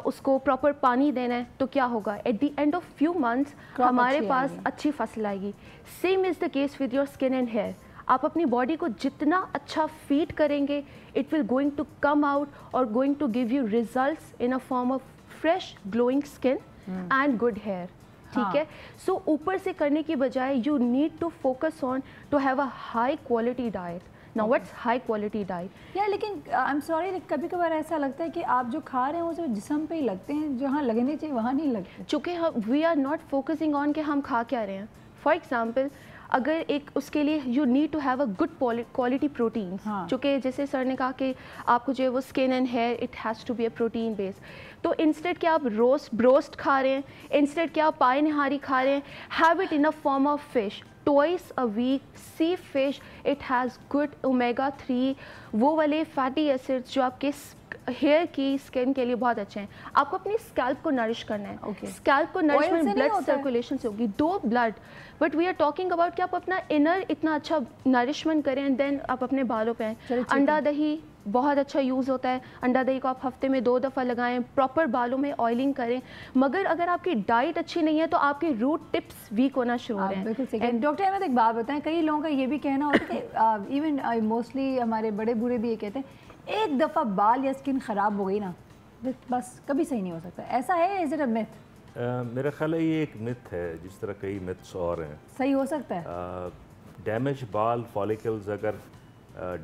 उसको प्रॉपर पानी देना है। तो क्या होगा, at the end of few months हमारे पास अच्छी फसल आएगी। Same is the case with your skin and hair. आप अपनी बॉडी को जितना अच्छा फीड करेंगे, it will going to come out और going to give you results in a form of fresh glowing skin and good hair. ठीक है। So ऊपर से करने की बजाय you need to focus on to have a high quality diet. Now what's high quality diet? या लेकिन I am sorry, कभी कभार ऐसा लगता है कि आप जो खा रहे हैं वो सिर्फ जिस्म पे ही लगते हैं, जहाँ लगने चाहिए वहाँ नहीं लगते। चूँकि we are not focusing on कि हम खा क्या रहे हैं। फॉर एग्जाम्पल, अगर एक उसके लिए you need to have a good quality protein. चूँकि जैसे सर ने कहा कि आपको जो है वो skin and hair it has to be a protein base. तो इंस्टेड कि आप ब्रोस्ट खा रहे हैं, इंस्टेड कि आप पाए निहारी खा रहे हैं, have it in a form of fish twice a week. Sea fish, it has good omega 3, वो वाले फैटी एसिड्स जो आपके हेयर की स्किन के लिए बहुत अच्छे हैं। आपको अपनी स्कैल्प को नरिश करना है। स्कैल्प को नरिशमेंट ब्लड सर्कुलेशन से होगी, दो blood. But we are talking about कि आप अपना इनर इतना अच्छा नरिशमेंट करें एंड देन आप अपने बालों पे आएँ। अंडा दही बहुत अच्छा यूज़ होता है। अंडा दही को आप हफ्ते में 2 दफ़ा लगाएं, प्रॉपर बालों में ऑयलिंग करें। मगर अगर आपकी डाइट अच्छी नहीं है तो आपके रूट टिप्स वीक होना शुरू हो रहे हैं। बिल्कुल सही। डॉक्टर अहमद, एक बात बताएं, कई लोगों का ये भी कहना होता है कि इवन मोस्टली हमारे बड़े बूढ़े भी ये कहते हैं, एक दफ़ा बाल या स्किन ख़राब हो गई ना बस कभी सही नहीं हो सकता। ऐसा है? Is it a myth? मेरा ख्याल है ये एक मिथ है, जिस तरह कई मिथ्स और हैं। सही हो सकता है? डैमेज बाल फॉलिकल्स अगर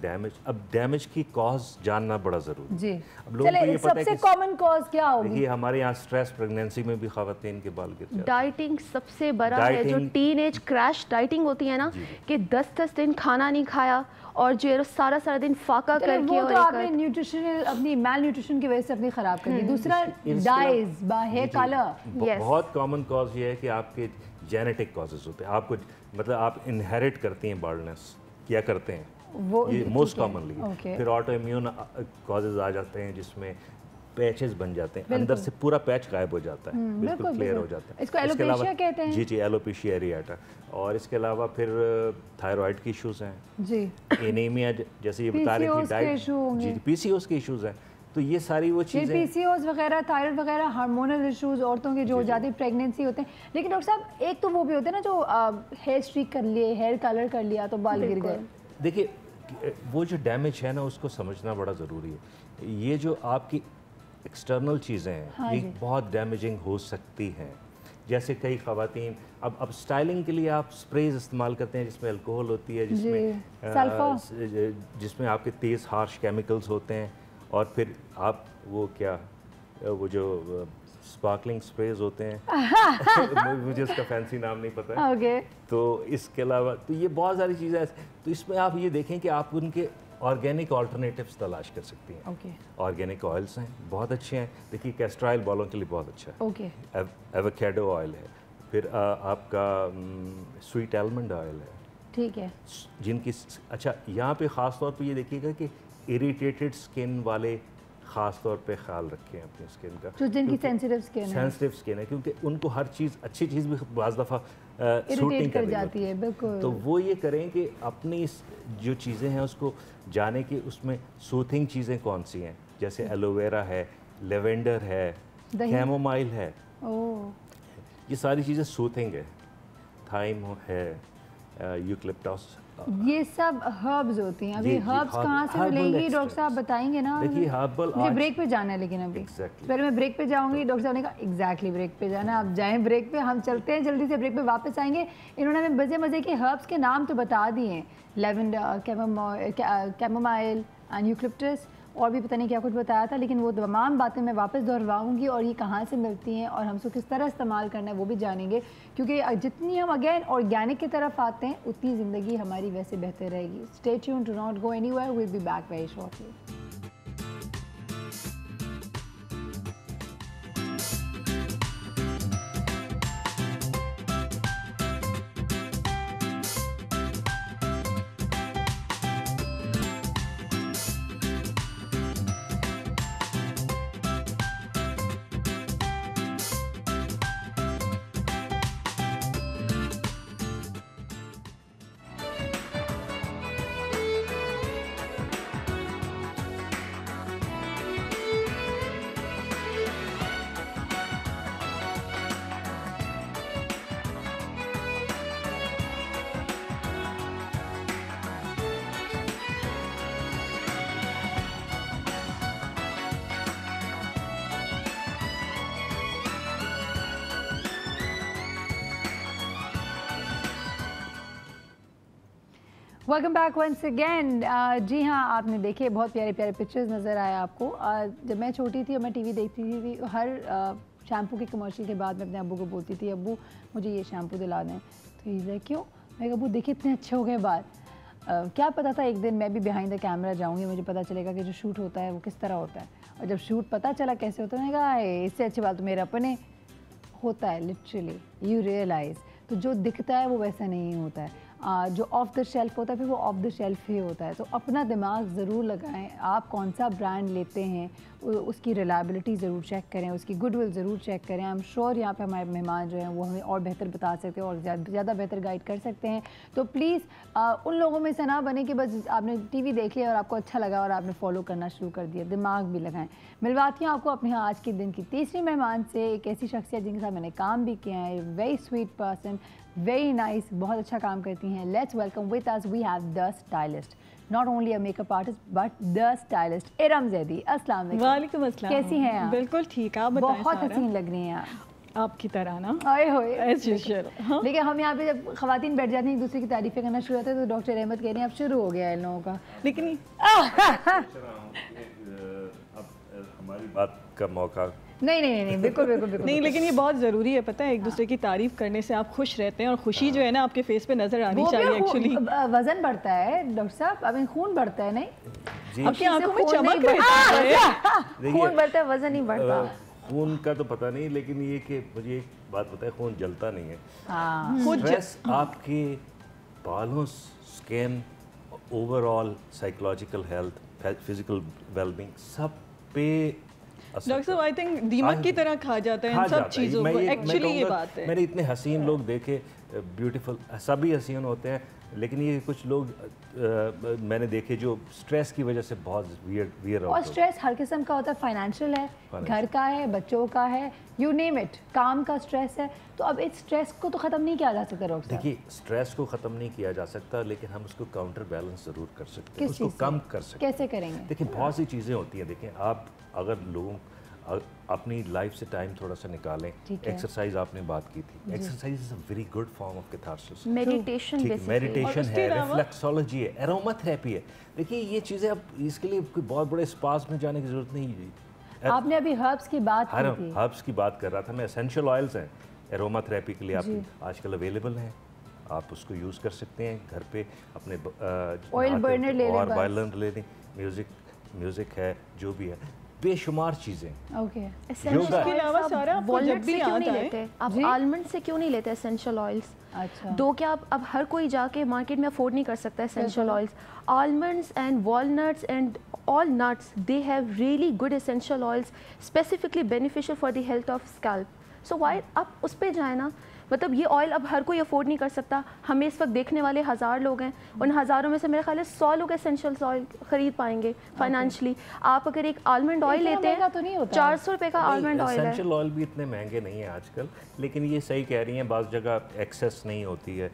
डैमेज, अब डैमेज की कॉज जानना बड़ा ज़रूरी जी। अब लोगों को ये पता है सबसे कि कॉमन कॉज क्या होगी? देखिए हमारे यहाँ स्ट्रेस, प्रेगनेंसी में भी खवातीन के बाल गिर जाते हैं। डाइटिंग सबसे बड़ा है, जो टीनेज क्रैश डाइटिंग होती है ना, कि 10-10 दिन खाना नहीं खाया और जो सारा दिन फाका करके, वो तो आपने न्यूट्रिशनल अपनी मैल न्यूट्रिशन की वजह से अपनी खराब कर दी। दूसरा डाइज, हेयर कलर। बहुत कॉमन कॉज ये है कि आपके जेनेटिक कॉजेज होते हैं, आपको मतलब आप इनहेरिट करती हैं बाल्डनेस, क्या करते हैं वो, ये मोस्ट कॉमनली। फिर ऑटो इम्यून कॉजेज आ जाते हैं जिसमें पैचेस बन जाते हैं, अंदर से पूरा पैच गायब हो जाता है, बिल्कुल क्लियर हो जाता है। इसको एलोपेशिया कहते हैं। जी, एलोपेशिया एरियाटा। और इसके अलावा फिर थायराइड के इश्यूज हैं जी, एनीमिया जैसे ये बता रही थी, डाइट जी, पीसीओएस के इश्यूज हैं। तो ये सारी वो चीज़ें, पीसीओएस वगैरह, थायराइड वगैरह, हार्मोनल इश्यूज औरतों के जो हो जाती है प्रेगनेंसी होते हैं। लेकिन डॉक्टर साहब एक तो वो भी होते हैं ना जो हेयर स्ट्रीक कर लिए, हेयर कलर कर लिया तो बाल गिर गए। देखिए वो जो डैमेज है ना उसको समझना बड़ा ज़रूरी है। ये जो आपकी एक्सटर्नल चीज़ें हैं, हाँ, ये बहुत डैमेजिंग हो सकती हैं। जैसे कई ख़वातीन अब स्टाइलिंग के लिए आप स्प्रेज इस्तेमाल करते हैं जिसमें अल्कोहल होती है, जिसमें आपके तेज़ हार्श केमिकल्स होते हैं, और फिर आप वो जो स्पार्कलिंग स्प्रेज होते हैं मुझे उसका फैंसी नाम नहीं पता है। okay. तो इसके अलावा तो ये बहुत सारी चीज़ें हैं, तो इसमें आप ये देखें कि आप उनके ऑर्गेनिक ऑल्टरनेटिव्स तलाश कर सकती हैं। ऑर्गेनिक ऑयल्स हैं, बहुत अच्छे हैं। देखिए कैस्टर ऑयल बालों के लिए बहुत अच्छा है। एवोकेडो ऑयल है, फिर आपका स्वीट आलमंड ऑयल है, ठीक है, जिनकी अच्छा यहाँ पे ख़ास तौर पे ये देखिएगा कि इरिटेटेड स्किन वाले ख़ास तौर पे ख्याल रखें अपनी स्किन का, जो जिनकी सेंसिटिव स्किन है, क्योंकि उनको हर चीज़, अच्छी चीज़ भी बाज़ दफ़ा सूट नहीं कर जाती है। बिल्कुल। तो वो ये करें कि अपनी जो चीज़ें हैं उसको जाने कि उसमें सूथिंग चीज़ें कौन सी हैं, जैसे एलोवेरा है, लेवेंडर है, कैमोमाइल है, ये सारी चीज़ें सूथिंग है, थाइम है, यूकलिप्टस, ये सब हर्ब्स होती हैं। अभी हर्ब्स कहाँ से मिलेंगी डॉक्टर साहब बताएंगे ना? देखिए हर्बल, मुझे ब्रेक पे जाना है, लेकिन अभी पहले मैं ब्रेक पे जाऊंगी। डॉक्टर साहब ने कहा एग्जैक्टली ब्रेक पे जाना, आप जाएं ब्रेक पे, हम चलते हैं जल्दी से, ब्रेक पे वापस आएंगे। इन्होंने हमें मज़े मज़े के हर्ब्स के नाम तो बता दिए, लेवेंडर, कैमोमाइल एंड यूकलिप्टस, और भी पता नहीं क्या कुछ बताया था, लेकिन वो तमाम बातें मैं वापस दोहराऊंगी और ये कहाँ से मिलती हैं और हमसे किस तरह इस्तेमाल करना है वो भी जानेंगे, क्योंकि जितनी हम अगेन ऑर्गेनिक की तरफ आते हैं उतनी ज़िंदगी हमारी वैसे बेहतर रहेगी। Stay tuned, do not go anywhere, we will be back very shortly. Welcome back once again. जी हाँ, आपने देखे बहुत प्यारे प्यारे पिक्चर्स नज़र आए आपको। जब मैं छोटी थी और मैं टीवी देखती थी, हर शैम्पू के कमर्शियल के बाद मैं अपने अब्बू को बोलती थी, अब्बू मुझे ये शैम्पू दिला दें। तो ये क्यों? मैं अब्बू देखिए इतने अच्छे हो गए बाल। क्या पता था एक दिन मैं भी बिहाइंड द कैमरा जाऊँगी, मुझे पता चलेगा कि जो शूट होता है वो किस तरह होता है। और जब शूट पता चला कैसे होता है, मैंने कहा इससे अच्छे बाल तो मेरे अपने होता है। लिटरली यू रियलाइज़, तो जो दिखता है वो वैसा नहीं होता है, जो ऑफ द शेल्फ होता है फिर वो ऑफ द शेल्फ ही होता है। तो अपना दिमाग ज़रूर लगाएं, आप कौन सा ब्रांड लेते हैं उसकी रिलायबिलिटी ज़रूर चेक करें, उसकी गुडविल ज़रूर चेक करें। आई एम श्योर यहाँ पे हमारे मेहमान जो हैं वो हमें और बेहतर बता सकते हैं और ज़्यादा बेहतर गाइड कर सकते हैं। तो प्लीज़ उन लोगों में से ना बने कि बस आपने टीवी देख लिया और आपको अच्छा लगा और आपने फॉलो करना शुरू कर दिया। दिमाग भी लगाएं। मिलवाती हूँ आपको अपने यहाँ आज के दिन की तीसरी मेहमान से, एक ऐसी शख्सियत जिनके साथ मैंने काम भी किया है, very sweet person, very nice, बहुत अच्छा काम करती हैं। Let's welcome with us we have the stylist, not only a makeup artist but the stylist, Iram Zaidi. अस्सलाम वालेकुम। वालेकुम अस्सलाम। कैसी हैं आप? बिल्कुल ठीक, आप बताएं। बहुत हसीन लग रही हैं आप। आपकी तरह ना आए होए एज यूजुअल। हाँ लेकिन हम यहाँ पे जब खवातीन बैठ जाती हैं एक दूसरे की तारीफें करना शुरू होता है तो डॉक्टर अहमद कह रहे हैं अब शुरू हो गया है इन लोगों का। लेकिन अब हमारी बात का मौका नहीं बिल्कुल बिल्कुल बिल्कुल नहीं, लेकिन ये बहुत ज़रूरी है, पता है एक दूसरे की तारीफ करने से आप खुश रहते हैं और खुशी जो है ना आपके फेस पे नजर आनी चाहिए एक्चुअली। वजन बढ़ता है डॉक्टर साहब, अब खून बढ़ता है नहीं जी आपकी आंखों में खून चमक नहीं रहती है। खून बढ़ता है, वजन नहीं बढ़ता। खून का तो पता नहीं, लेकिन ये कि मुझे एक बात पता है, खून जलता नहीं है। हाँ स्ट्रेस आपके बालों, skin, overall psychological health, physical wellbeing सब पे डॉक्टर साहब आई थिंक दीमक की तरह खा जाता है इन सब चीज़ों को, एक्चुअली ये बात है। मैंने इतने हसीन लोग देखे, ब्यूटीफुल, सभी हसीन होते हैं, लेकिन ये कुछ लोग मैंने देखे जो स्ट्रेस की वजह से बहुत वियर और स्ट्रेस हर किस्म का होता है, फाइनेंशियल है, घर का है, बच्चों का है, यू नेम इट, काम का स्ट्रेस है। तो अब इस स्ट्रेस को तो ख़त्म नहीं किया जा सकता डॉक्टर साहब। देखिए स्ट्रेस को ख़त्म नहीं किया जा सकता, लेकिन हम उसको काउंटर बैलेंस ज़रूर कर सकते हैं, उसको कम कर सकते हैं। कैसे करेंगे? देखिए बहुत सी चीज़ें होती हैं। देखिए आप अगर लोगों अपनी लाइफ से टाइम थोड़ा सा निकालें, एक्सरसाइज आपने बात की थी, exercise is a very good form of catharsis, meditation meditation है, रिफ्लेक्सोलॉजी है, एरोमा थेरेपी है। देखिए ये चीज़ें अब इसके लिए कोई बहुत बड़े स्पास में जाने की जरूरत नहीं है। आपने अभी हर्ब्स की बात की थी। हर्ब्स की बात कर रहा था मैं। एसेंशियल ऑयल्स हैं एरोमा थेरेपी के लिए, आप आजकल अवेलेबल हैं, आप उसको यूज़ कर सकते हैं घर पे अपने ऑयल बर्नर ले लें, और बर्नर ले लें, म्यूजिक है, जो भी है, बेशुमार चीज़ें। ओके इसके अलावा सारा वॉलनट से क्यों नहीं लेते आप? आलमंड से क्यों नहीं लेते एसेंशियल ऑयल्स? अच्छा दो क्या आप अब हर कोई जाके मार्केट में अफोर्ड नहीं कर सकता essential oils. Almonds and walnuts and all nuts, they have really good essential oils specifically beneficial for the health of scalp. So why आप उस पे जाए ना, मतलब ये ऑयल अब हर कोई अफोर्ड नहीं कर सकता। हमें इस वक्त देखने वाले 1000 लोग हैं, उन हज़ारों में से मेरे ख्याल है 100 लोग एसेंशियल ऑयल खरीद पाएंगे फाइनेंशियली। आप अगर एक आलमंड ऑयल लेते हैं तो 400 रुपये का आलमंड ऑयल है। एसेंशियल ऑयल भी इतने महंगे नहीं है आजकल, लेकिन ये सही कह रही हैं, बाज़ जगह एक्सेस नहीं होती है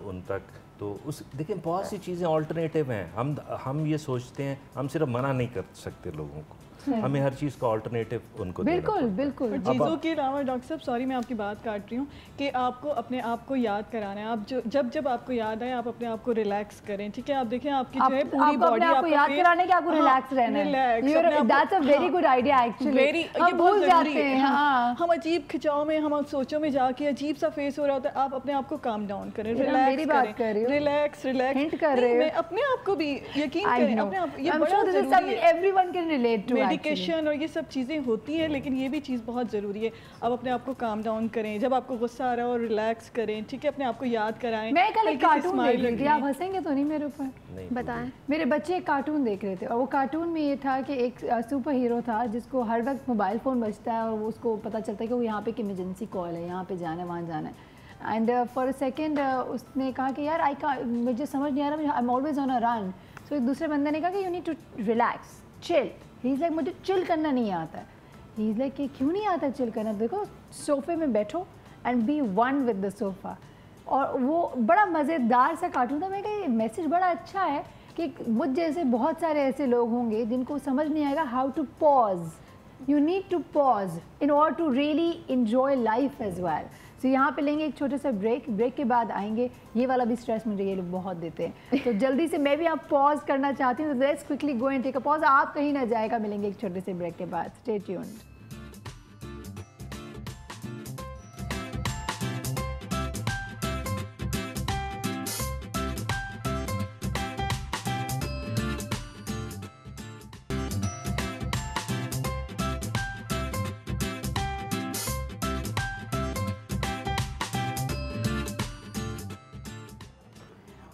उन तक। तो उस देखिए बहुत सी चीज़ें ऑल्टरनेटिव हैं। हम ये सोचते हैं, हम सिर्फ मना नहीं कर सकते लोगों को, हमें हर चीज़ का ऑल्टरनेटिव उनको बिल्कुल बिल्कुल। चीज़ों के अलावा डॉक्टर साहब सॉरी मैं आपकी बात काट रही हूँ कि आपको अपने आप को याद कराना है। आप जब आपको याद आए आप अपने आप को रिलैक्स करें, ठीक है? आप देखें आपकी जो है पूरी बॉडी आपको याद कराने के आपको रिलैक्स रहना है। That's a very good idea actually. हम भूल जाते हैं, हम अजीब खिंचाव में, हम सोचों में जाके अजीब सा फेस हो रहा होता है। आप अपने आप को काम डाउन करें, रिलैक्स करें, रिलैक्स हिंट कर रहे हैं, अपने आप को भी यकीन करें अपने आप। ये बड़ा जरूरी है, everyone can relate to medication और ये सब चीज़ें होती हैं, लेकिन ये भी चीज़ बहुत ज़रूरी है। आप अपने आप को काम डाउन करें, जब आपको गुस्सा आ रहा हो रिलैक्स करें, ठीक है? अपने आप को याद कराएं। मैं कल एक कार्टून देख रही थी, आप हंसेंगे तो नहीं मेरे ऊपर? बताएं। मेरे बच्चे एक कार्टून देख रहे थे और वो कार्टून में ये था कि एक सुपर हीरो था जिसको हर वक्त मोबाइल फ़ोन बजता है और उसको पता चलता है कि वो यहाँ पे एक इमरजेंसी कॉल है, यहाँ पे जाना है, वहाँ जाना है। एंड फॉर अ सेकेंड उसने कहा कि यार मुझे समझ नहीं आ रहा, I am always on a run. So एक दूसरे बंदे ने कहा कि you need to relax, chill. He is like मुझे चिल करना नहीं आता है। ही इज़ लाइक कि क्यों नहीं आता चिल करना? देखो सोफे में बैठो and be one with the sofa. और वो बड़ा मज़ेदार सा कार्टून था। मैं कहा ये मैसेज बड़ा अच्छा है कि मुझ जैसे बहुत सारे ऐसे लोग होंगे जिनको समझ नहीं आएगा how to pause. You need to pause in order to really enjoy life as well. तो यहाँ पे लेंगे एक छोटे सा ब्रेक के बाद आएंगे। ये वाला भी स्ट्रेस मुझे ये लोग बहुत देते हैं, तो जल्दी से मैं भी आप पॉज करना चाहती हूँ, तो let's quickly go and take a pause. आप कहीं ना जाएगा, मिलेंगे एक छोटे से ब्रेक के बाद। Stay tuned.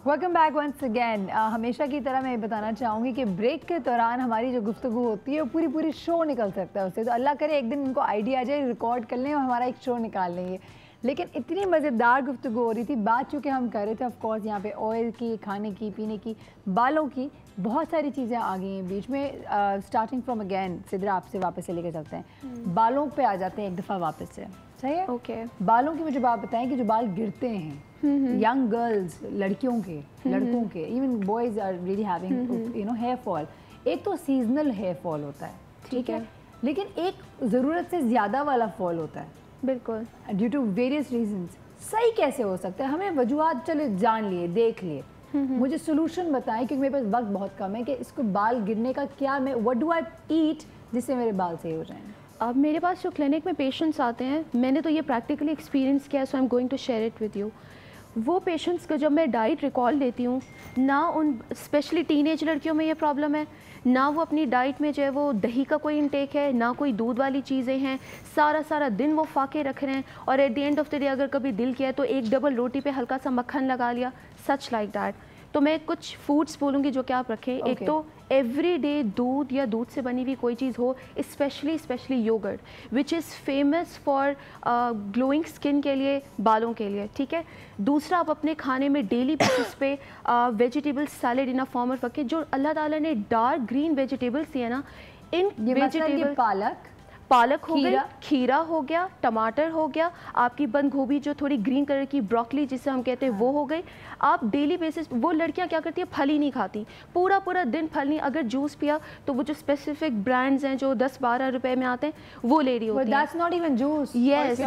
Welcome back once again. हमेशा की तरह मैं बताना चाहूँगी कि ब्रेक के दौरान हमारी जो गुफ्तगू होती है वो पूरी शो निकल सकता है उससे। तो अल्लाह करे एक दिन इनको आइडिया आ जाए, रिकॉर्ड कर लें और हमारा एक शो निकाल लेंगे। लेकिन इतनी मज़ेदार गुफ्तगू हो रही थी, बात चूँकि हम कर रहे थे ऑफकोर्स यहाँ पे ऑयल की, खाने की, पीने की, बालों की, बहुत सारी चीज़ें आ गई हैं बीच में। स्टार्टिंग फ्रॉम अगेन सिद्रा आपसे वापस से लेकर चलते हैं, बालों पे आ जाते हैं एक दफ़ा वापस से, सही है? ओके। बालों की मुझे बात बताएं कि जो बाल गिरते हैं यंग गर्ल्स, लड़कियों के, लड़कों के, even boys are really having you know hair fall. एक तो सीजनल हेयर फॉल होता है, ठीक है, लेकिन एक ज़रूरत से ज़्यादा वाला फॉल होता है बिल्कुल, ड्यू टू वेरियस रीजंस। सही कैसे हो सकता है? हमें वजूहात चले जान लिए, देख लिए, मुझे सोल्यूशन बताएं, क्योंकि मेरे पास वक्त बहुत कम है कि इसको बाल गिरने का क्या, मैं व्हाट डू आई ईट जिससे मेरे बाल सही हो जाएं। अब मेरे पास जो क्लिनिक में पेशेंट्स आते हैं, मैंने तो ये प्रैक्टिकली एक्सपीरियंस किया है, so I am going to share it with you. वो पेशेंट्स को जब मैं डाइट रिकॉल देती हूँ ना, उन स्पेशली टीनेज लड़कियों में ये प्रॉब्लम है, ना वो अपनी डाइट में जो है वो दही का कोई इंटेक है, ना कोई दूध वाली चीज़ें हैं, सारा दिन वो फाके रख रहे हैं, और eight the end of the day अगर कभी दिल किया तो एक डबल रोटी पे हल्का सा मक्खन लगा लिया, सच लाइक दैट। तो मैं कुछ फूड्स बोलूँगी जो कि आप रखें। एक तो एवरीडे दूध या दूध से बनी हुई कोई चीज़ हो, specially yogurt which is famous for glowing skin के लिए, बालों के लिए, ठीक है। दूसरा, आप अपने खाने में डेली बेसिस पे vegetable salad in a form of रखें। जो अल्लाह ताला ने डार्क ग्रीन वेजिटेबल्स दिए ना, इन वेजिटेबल, पालक हो गई, खीरा हो गया, टमाटर हो गया, आपकी बंद गोभी जो थोड़ी ग्रीन कलर की ब्रोकली जिसे हम कहते हैं वो हो गई। आप डेली बेसिस, वो लड़कियां क्या करती है, फल ही नहीं खाती, पूरा दिन फल नहीं। अगर जूस पिया तो वो जो स्पेसिफिक ब्रांड्स हैं जो 10-12 रुपए में आते हैं वो ले रही होती है। That's not even juice. Yes,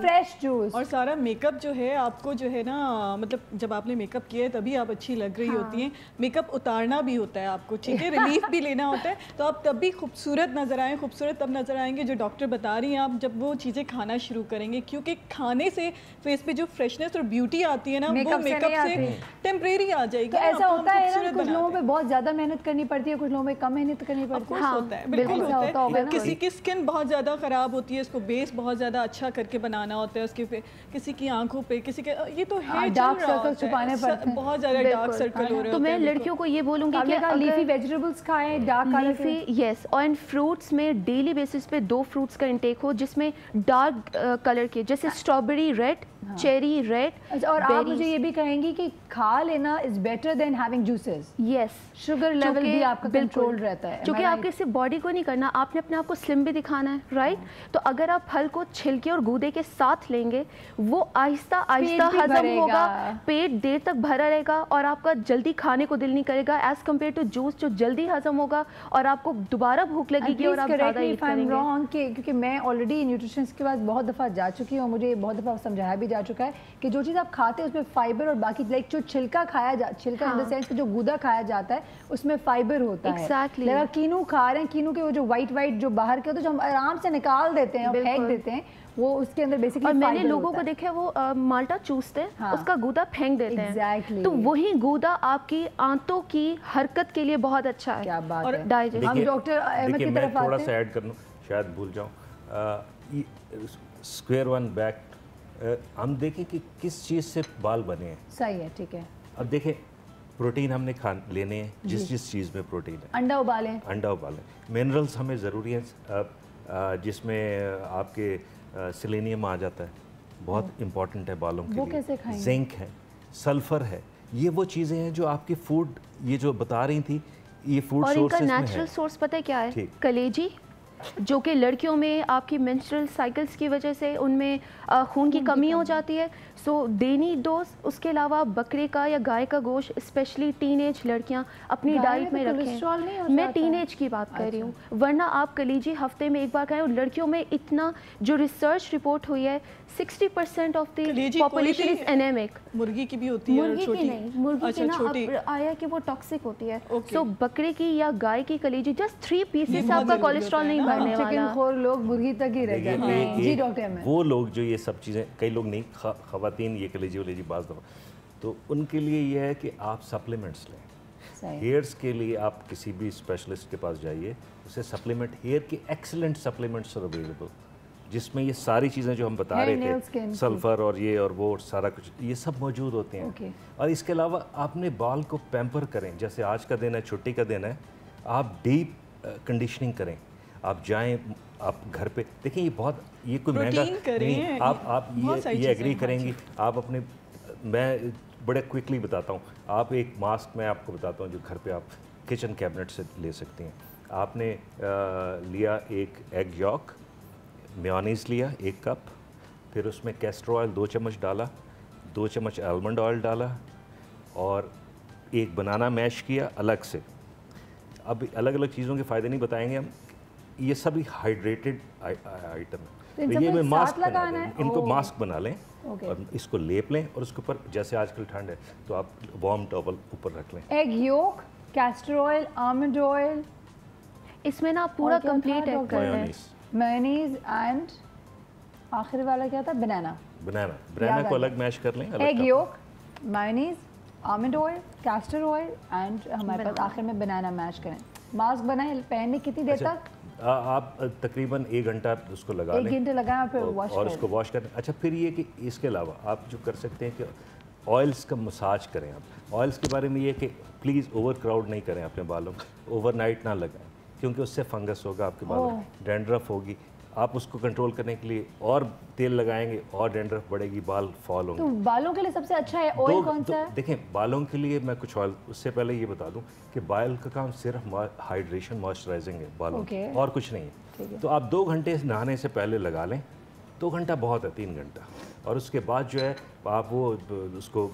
fresh juice. और सारा मेकअप जो है आपको जो है ना, मतलब जब आपने मेकअप किया है तभी आप अच्छी लग रही होती हैं। मेकअप उतारना भी होता है आपको, ठीक है, रिलीफ भी लेना होता है, तो आप तब भी खूबसूरत नजर आए। खूबसूरत तब नजर आएंगे जो डॉक्टर बता रही हैं आप जब वो चीज़ें खाना शुरू करेंगे, क्योंकि खाने से फेस पे जो फ्रेशनेस और ब्यूटी आती है ना, वो मेकअप से टेम्परेरी आ जाएगी। तो ऐसा होता है ना, कुछ लोगों पे बहुत ज्यादा मेहनत करनी पड़ती है, कुछ लोगों पे कम मेहनत करनी पड़ती है। होता है, बिल्कुल होता है। किसी की स्किन बहुत ज़्यादा ख़राब होती है, उसको बेस बहुत ज़्यादा अच्छा करके बनाना होता है उसके पे, किसी की आंखों पे, किसी के, ये तो है डार्क सर्कल छुपाने पड़ते हैं, बहुत ज़्यादा डार्क सर्कल हो रहे हैं। तो मैं लड़कियों को ये बोलूँगी कि लीफी वेजिटेबल्स खाएं, डार्क लीफी, यस, और फ्रूट्स में डेली बेसिस पे 2 फ्रूट्स का इंटेक हो जिसमें डार्क कलर के, जैसे स्ट्रॉबेरी रेड, चेरी रेड। और आप मुझे ये भी कहेंगी कि खा लेना is better than having juices. Yes, sugar level भी आपका कंट्रोल रहता है, क्योंकि आपके सिर्फ बॉडी को नहीं करना, आपने अपने आप को स्लिम भी दिखाना है, राइट। तो अगर आप फल को छिलके और गूदे के साथ लेंगे, वो आहिस्ता हजम होगा, पेट देर तक भरा रहेगा और आपका जल्दी खाने को दिल नहीं करेगा, एज कम्पेयर टू जूस जो जल्दी हजम होगा और आपको दोबारा भूख लगेगी और आप ज़्यादा ईट करेंगे। क्योंकि मैं ऑलरेडी न्यूट्रिशन के पास बहुत दफ़ा जा चुकी हूँ, मुझे बहुत दफ़ा समझाया भी जा चुका है कि जो चीज़ आप खाते हैं उसमें फाइबर और बाकी लाइक जो छिलका छिलका इन द सेंस जो गूदा खाया जाता है उसमें फाइबर होता है। Exactly. अगर कीनू खा रहे हैं, कीनू के वो जो वाइट जो बाहर के होते हैं जो हम आराम से निकाल देते हैं और फेंक देते हैं, वो उसके अंदर बेसिकली, और मैंने लोगों को देखा है वो माल्टा चूसते हैं, हाँ, उसका गूदा फेंक देते हैं। तो वही गूदा आपकी आंतों की हरकत के लिए बहुत अच्छा है। क्या बात है। डाइजेस्ट। हम डॉक्टर अहमद की तरफ आते हैं, थोड़ा सा ऐड कर लूं, शायद भूल जाऊं। स्क्वायर वन बैक, हम देखें कि किस चीज़ से बाल बने हैं। सही है, ठीक है। अब देखें, प्रोटीन हमने लेने हैं, जिस चीज़ में प्रोटीन है, अंडा उबालें, मिनरल्स हमें ज़रूरी हैं, जिसमें आपके सेलेनियम आ जाता है, बहुत इंपॉर्टेंट है बालों के लिए। वो कैसे खाएंगे? जिंक है, सल्फर है, ये वो चीज़ें हैं जो आपके फूड, ये जो बता रही थी, ये फूड और सोर्सेस इनका में नेचुरल है। सोर्स पता है क्या है? कलेजी, जो कि लड़कियों में आपकी मेंस्ट्रुअल साइकिल्स की वजह से उनमें खून की कमी हो जाती है, सो देनी डोज। उसके अलावा बकरे का या गाय का गोश्त, स्पेशली टीनेज लड़कियां अपनी डाइट में रखें। मैं टीनेज की बात कर रही हूँ, वरना आप कलीजी हफ्ते में एक बार खाएं। और लड़कियों में इतना जो रिसर्च रिपोर्ट हुई है, 60% of the population is anaemic. मुर्गी की भी होती है, मुर्गी की नहीं, मुर्गी की ना अब आया कि वो टॉक्सिक होती है। सो बकरे की या गाय की कलेजी, जस्ट 3 पीसेस से आपका कोलेस्ट्रॉल नहीं बढ़ने वाला। चिकन खोर लोग मुर्गी तक ही रह जाते हैं। जी डॉक्टर, वो लोग जो ये सब चीज़ें, कई लोग नहीं, खवातीन ये कलेजी वलेजी बाज़ दफ़ा, तो उनके लिए ये है कि आप सप्लीमेंट्स लें। हेयर्स के लिए आप किसी भी स्पेशलिस्ट के पास जाइए, उसे सप्लीमेंट, हेयर के एक्सीलेंट सप्लीमेंट्स आर अवेलेबल, जिसमें ये सारी चीज़ें जो हम बता रहे थे, सल्फर और ये और वो सारा कुछ, ये सब मौजूद होते हैं। और इसके अलावा आपने बाल को पैम्पर करें, जैसे आज का दिन है, छुट्टी का दिन है, आप डीप कंडीशनिंग करें। आप जाएं, आप घर पे देखिए, ये बहुत, ये कोई महंगा नहीं, आप ये एग्री करेंगी। आप अपने, मैं बड़े क्विकली बताता हूँ, आप एक मास्क मैं आपको बताता हूँ जो घर पे आप किचन कैबिनेट से ले सकती हैं। आपने लिया एक एग यॉक, मेयोनीज़ लिया 1 कप, फिर उसमें कैस्टर ऑयल 2 चम्मच डाला, 2 चम्मच आलमंड ऑयल डाला, और एक बनाना मैश किया अलग से। अब अलग अलग चीज़ों के फ़ायदे नहीं बताएंगे हम। ये सभी हाइड्रेटेड आइटम है। तो ये में मास्क लगाना है, इनको मास्क बना लें और इसको लेप लें और उसके ऊपर जैसे आजकल ठंड है तो आप वार्म टॉवल ऊपर रख लें। Egg yolk, castor oil, almond oil, इसमें ना आप पूरा कंप्लीट ऐड कर रहे हैं। मेयोनीज एंड आखिरी वाला क्या था? बनाना। बनाना को अलग मैश कर लें। Egg yolk, mayonnaise, almond oil, castor oil and हमारे पास आखिर में बनाना मैश करें। मास्क बनाएं, पहनने कितनी देर तक? आप तकरीबन 1 घंटा उसको लगा लें। 1 घंटे लगाएं और फिर वॉश और उसको वॉश करें। अच्छा, फिर ये कि इसके अलावा आप जो कर सकते हैं कि ऑयल्स का मसाज करें। आप ऑयल्स के बारे में ये कि प्लीज़ ओवर क्राउड नहीं करें अपने बालों को, ओवरनाइट ना लगाएं क्योंकि उससे फंगस होगा आपके बालों में, डैंड्रफ होगी। आप उसको कंट्रोल करने के लिए और तेल लगाएंगे और डैंड्रफ बढ़ेगी, बाल फॉल होंगे। तो बालों के लिए सबसे अच्छा है ऑयल कौन सा है? देखें, बालों के लिए मैं कुछ ऑयल, उससे पहले ये बता दूं कि बाल का काम सिर्फ हाइड्रेशन मॉइस्चराइजिंग है बालों और कुछ नहीं है। तो आप 2 घंटे नहाने से पहले लगा लें। 2 घंटा बहुत है, 3 घंटा। और उसके बाद जो है आप वो उसको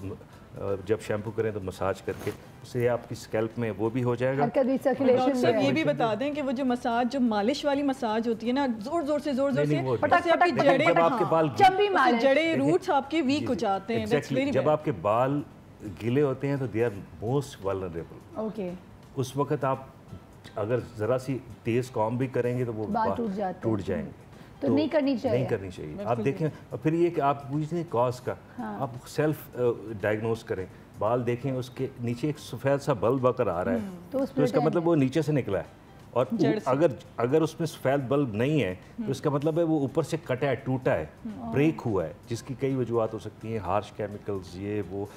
जब शैम्पू करें तो मसाज करके उससे आपकी स्कैल्प में वो भी हो जाएगा। सब ये भी बता दें कि वो जो मसाज, जो मालिश वाली मसाज होती है ना, जोर जोर से आपकी जड़े रूट्स आपके वीक हो जाते हैं। जब आपके बाल गीले होते हैं तो दे आर मोस्ट वल्नरेबल। उस वक्त आप अगर ज़रा सी तेज़ कॉम भी करेंगे तो वो बाल टूट जाएंगे। तो नहीं करनी चाहिए। आप देखें और फिर ये कि आप पूछते हैं कॉज का, आप सेल्फ डायग्नोज करें। बाल देखें, उसके नीचे एक सफ़ेद सा बल्ब अगर आ रहा है तो इसका मतलब वो नीचे से निकला है। और अगर उसमें सफ़ेद बल्ब नहीं है तो इसका मतलब है वो ऊपर से कटा है, टूटा है, ब्रेक हुआ है, जिसकी कई वजूहत हो सकती हैं। हार्श केमिकल्स, ये वो,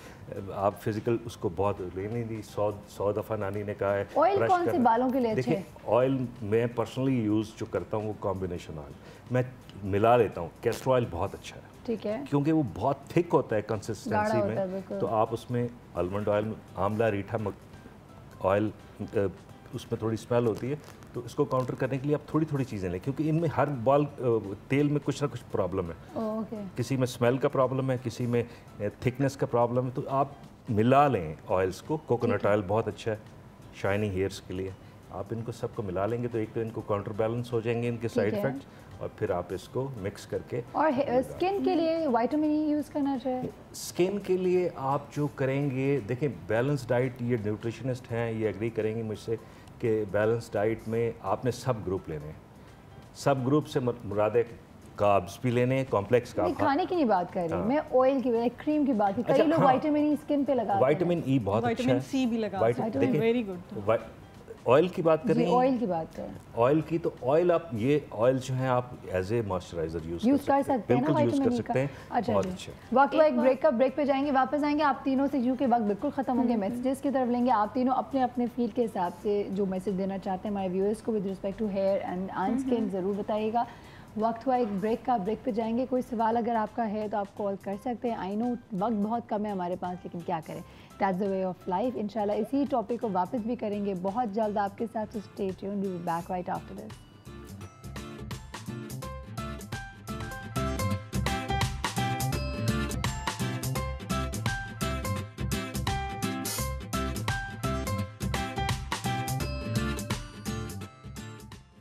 आप फिजिकल उसको बहुत लेने दी। 100 दफ़ा नानी ने कहा है। ऑयल कौन से बालों के लिए अच्छे? देखिए, ऑयल मैं पर्सनली यूज़ जो करता हूँ वो कॉम्बिनेशन ऑयल मैं मिला लेता हूँ। कैस्टर ऑयल बहुत अच्छा है, ठीक है, क्योंकि वो बहुत थिक होता है कंसिस्टेंसी में। तो आप उसमें आलमंड ऑयल, आंवला, रीठा ऑयल, उसमें थोड़ी स्मेल होती है, तो इसको काउंटर करने के लिए आप थोड़ी थोड़ी चीज़ें लें, क्योंकि इनमें हर बाल तेल में कुछ ना कुछ प्रॉब्लम है। किसी में स्मेल का प्रॉब्लम है, किसी में थिकनेस का प्रॉब्लम है। तो आप मिला लें ऑयल्स को। कोकोनट ऑयल बहुत अच्छा है शाइनी हेयर्स के लिए। आप इनको सबको मिला लेंगे तो एक तो इनको काउंटर बैलेंस हो जाएंगे इनके साइड इफेक्ट्स, और फिर आप इसको मिक्स करके। और स्किन के लिए विटामिन ई यूज़ करना चाहिए। स्किन के लिए आप जो करेंगे, देखें बैलेंस डाइट, ये न्यूट्रिशनिस्ट हैं, ये एग्री करेंगे मुझसे कि बैलेंस डाइट में आपने सब ग्रुप लेने हैं। सब ग्रुप से मुराद है कार्ब्स भी लेने हैं, कॉम्प्लेक्स कार्ब। खाने की नहीं बात कर रही मैं, ऑयल की, क्रीम की बात। कई लोग विटामिन ई स्किन पे लगाते हैं। विटामिन ई बहुत अच्छा है, विटामिन सी भी लगा सकते हैं, वेरी गुड। ऑयल की बात करें, ऑयल की बात करें, ऑयल की, तो ऑयल आप ये ऑयल जो है आप एज ए मॉइस्चराइजर यूज कर सकते हैं, बिल्कुल यूज कर सकते हैं। अच्छा, बहुत अच्छा। वक्त एक ब्रेक पे जाएंगे, वापस आएंगे आप तीनों से, क्योंकि वक्त बिल्कुल खत्म हो गया। मैसेजेस की तरफ लेंगे। आप तीनों अपने अपने फील्ड के हिसाब से जो मैसेज देना चाहते हैं हमारे व्यूअर्स को with respect to hair and skin ज़रूर बताइएगा। वक्त हुआ एक ब्रेक का, ब्रेक पे जाएंगे। कोई सवाल अगर आपका है तो आप कॉल कर सकते हैं। आई नो वक्त बहुत कम है हमारे पास, लेकिन क्या करें, that's the way of life. इंशाल्लाह इसी टॉपिक को वापस भी करेंगे बहुत जल्द आपके साथ। So stay tuned, we will be back right after this.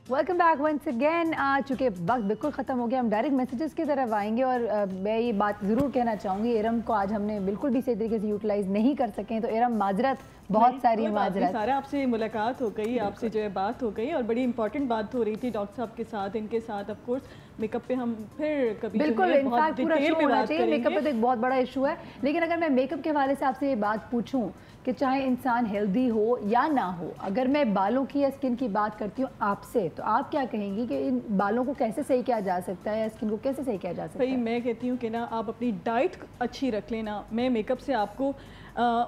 Welcome back once again. चूँकि वक्त बिल्कुल ख़त्म हो गया, हम डायरेक्ट मैसेजेस की तरफ आएंगे। और मैं ये बात ज़रूर कहना चाहूँगी, इरम को आज हमने बिल्कुल भी सही तरीके से यूटिलाइज़ नहीं कर सकें, तो इरम माजरत, बहुत सारी माजरत। सारा आपसे मुलाकात हो गई, आपसे जो है बात हो गई, और बड़ी इंपॉर्टेंट बात हो रही थी डॉक्टर साहब के साथ, इनके साथ। ऑफ कोर्स मेकअप पे हम फिर कभी बिल्कुल इनफैक्ट पूरा शो होना चाहिए। मेकअप पे तो एक बहुत बड़ा इशू है, लेकिन अगर मैं मेकअप के हवाले से आपसे ये बात पूछूं कि चाहे इंसान हेल्दी हो या ना हो, अगर मैं बालों की या स्किन की बात करती हूँ आपसे, तो आप क्या कहेंगी कि इन बालों को कैसे सही किया जा सकता है या स्किन को कैसे सही किया जा सकता है? भाई मैं कहती हूँ कि ना आप अपनी डाइट अच्छी रख लेना। मैं मेकअप से आपको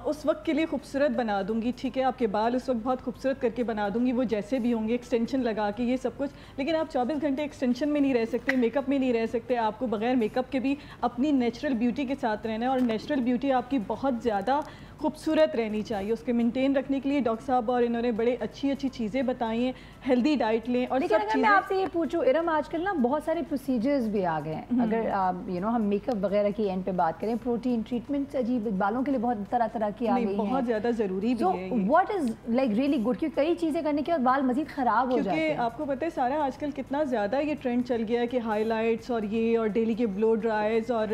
उस वक्त के लिए खूबसूरत बना दूंगी, ठीक है, आपके बाल उस वक्त बहुत खूबसूरत करके बना दूंगी, वो जैसे भी होंगे, एक्सटेंशन लगा के, ये सब कुछ। लेकिन आप 24 घंटे एक्सटेंशन में नहीं रह सकते, मेकअप में नहीं रह सकते। आपको बगैर मेकअप के भी अपनी नेचुरल ब्यूटी के साथ रहना है, और नेचुरल ब्यूटी आपकी बहुत ज़्यादा खूबसूरत रहनी चाहिए। उसके मेंटेन रखने के लिए डॉक्टर साहब और इन्होंने बड़े अच्छी अच्छी चीज़ें बताई हैं। हेल्दी डाइट लें। और लेकिन अगर मैं आपसे ये पूछूं इरम, आजकल ना बहुत सारे प्रोसीजर्स भी आ गए हैं। अगर आप हम मेकअप वगैरह की एंड पे बात करें, प्रोटीन ट्रीटमेंट्स, अजीब बालों के लिए बहुत तरह तरह तरह की आ गई हैं, बहुत ज़्यादा ज़रूरी भी है। What is like really good, क्योंकि कई चीज़ें करने के बाद बाल मजीद ख़राब हो जाते हैं। क्योंकि आपको पता है सारा आजकल कितना ज़्यादा ये ट्रेंड चल गया है कि हाईलाइट्स और ये और डेली के ब्लो ड्राइज और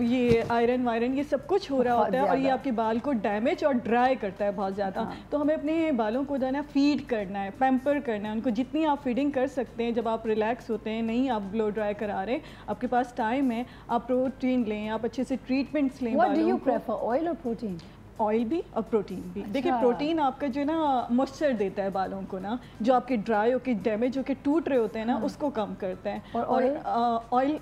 ये आयरन वायरन ये सब कुछ हो रहा होता है और ये आपके बाल को डैमेज और ड्राई करता है बहुत ज़्यादा। तो हमें अपने बालों को जो है ना फीड करना है, पैम्पर करना है उनको, जितनी आप फीडिंग कर सकते हैं। जब आप रिलैक्स होते हैं, नहीं आप ब्लो ड्राई करा रहे, आपके पास टाइम है, आप प्रोटीन लें, आप अच्छे से ट्रीटमेंट्स लें। What do you prefer, oil or protein? Oil भी और प्रोटीन भी। देखिए प्रोटीन आपका जो है ना मॉइस्चर देता है बालों को ना, जो आपके ड्राई होके डैमेज होके टूट रहे होते हैं ना उसको कम करता है। और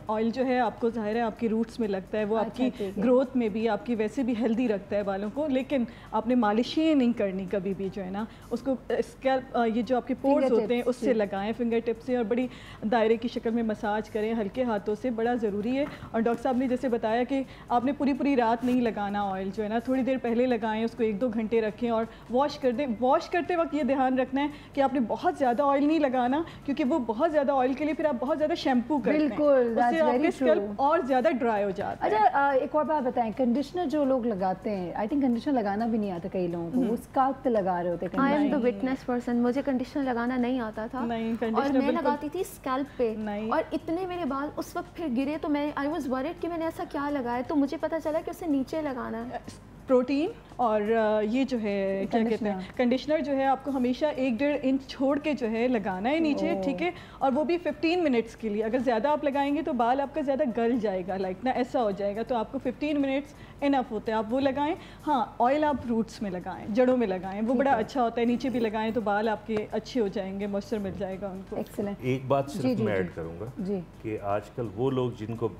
ऑयल जो है आपको ज़ाहिर है आपकी रूट्स में लगता है, वो आपकी ग्रोथ में भी आपकी वैसे भी हेल्दी रखता है बालों को। लेकिन आपने मालिश ही नहीं करनी कभी भी जो है ना, उसको स्कैल्प ये जो आपके पोर्स होते हैं उससे लगाएं, फिंगर टिप से, और बड़ी दायरे की शक्ल में मसाज करें हल्के हाथों से, बड़ा ज़रूरी है। और डॉक्टर साहब ने जैसे बताया कि आपने पूरी रात नहीं लगाना ऑयल जो है ना, थोड़ी देर पहले लगाएं, उसको 1-2 घंटे रखें और वॉश कर दें। वॉश करते वक्त ये ध्यान रखना है कि आपने बहुत ज़्यादा ऑयल नहीं लगाना, क्योंकि वो बहुत ज़्यादा ऑयल के लिए फिर आप बहुत ज़्यादा शैम्पू करते हैं, उससे आपके स्कैल्प और ज़्यादा ड्राई हो जाता है। अच्छा एक और बात बताएं, कंडीशनर जो लोग लगाते हैं, आई थिंक कंडीशनर लगाना भी नहीं आता कई लोगों को, वो स्काल्प पे लगा रहे होते हैं। I am the witness person, मुझे कंडीशनर लगाना नहीं आता था और मैं लगाती थी स्कैल्प पे, और इतने मेरे बाल उस वक्त फिर गिरे तो मैं आई वाज वरीड कि मैंने ऐसा क्या लगाया, तो मुझे पता चला कि उसे नीचे लगाना है। प्रोटीन और ये जो है क्या कहते हैं कंडीशनर जो है आपको हमेशा 1-1.5 इंच छोड़ के जो है लगाना है नीचे, ठीक है। और वो भी 15 मिनट्स के लिए, अगर ज़्यादा आप लगाएंगे तो बाल आपका ज़्यादा गल जाएगा, लाइक ना ऐसा हो जाएगा, तो आपको 15 मिनट्स इनफ होते हैं, आप वो लगाएं। हाँ ऑयल आप रूट्स में लगाएं, जड़ों में लगाएं, वो बड़ा अच्छा होता है। नीचे भी लगाएं तो बाल आपके अच्छे हो जाएंगे, मॉइस्चर मिल जाएगा उनको। एक्सीलेंट। एक बात सिर्फ मैं ऐड करूँगा कि आजकल वो लोग जिनको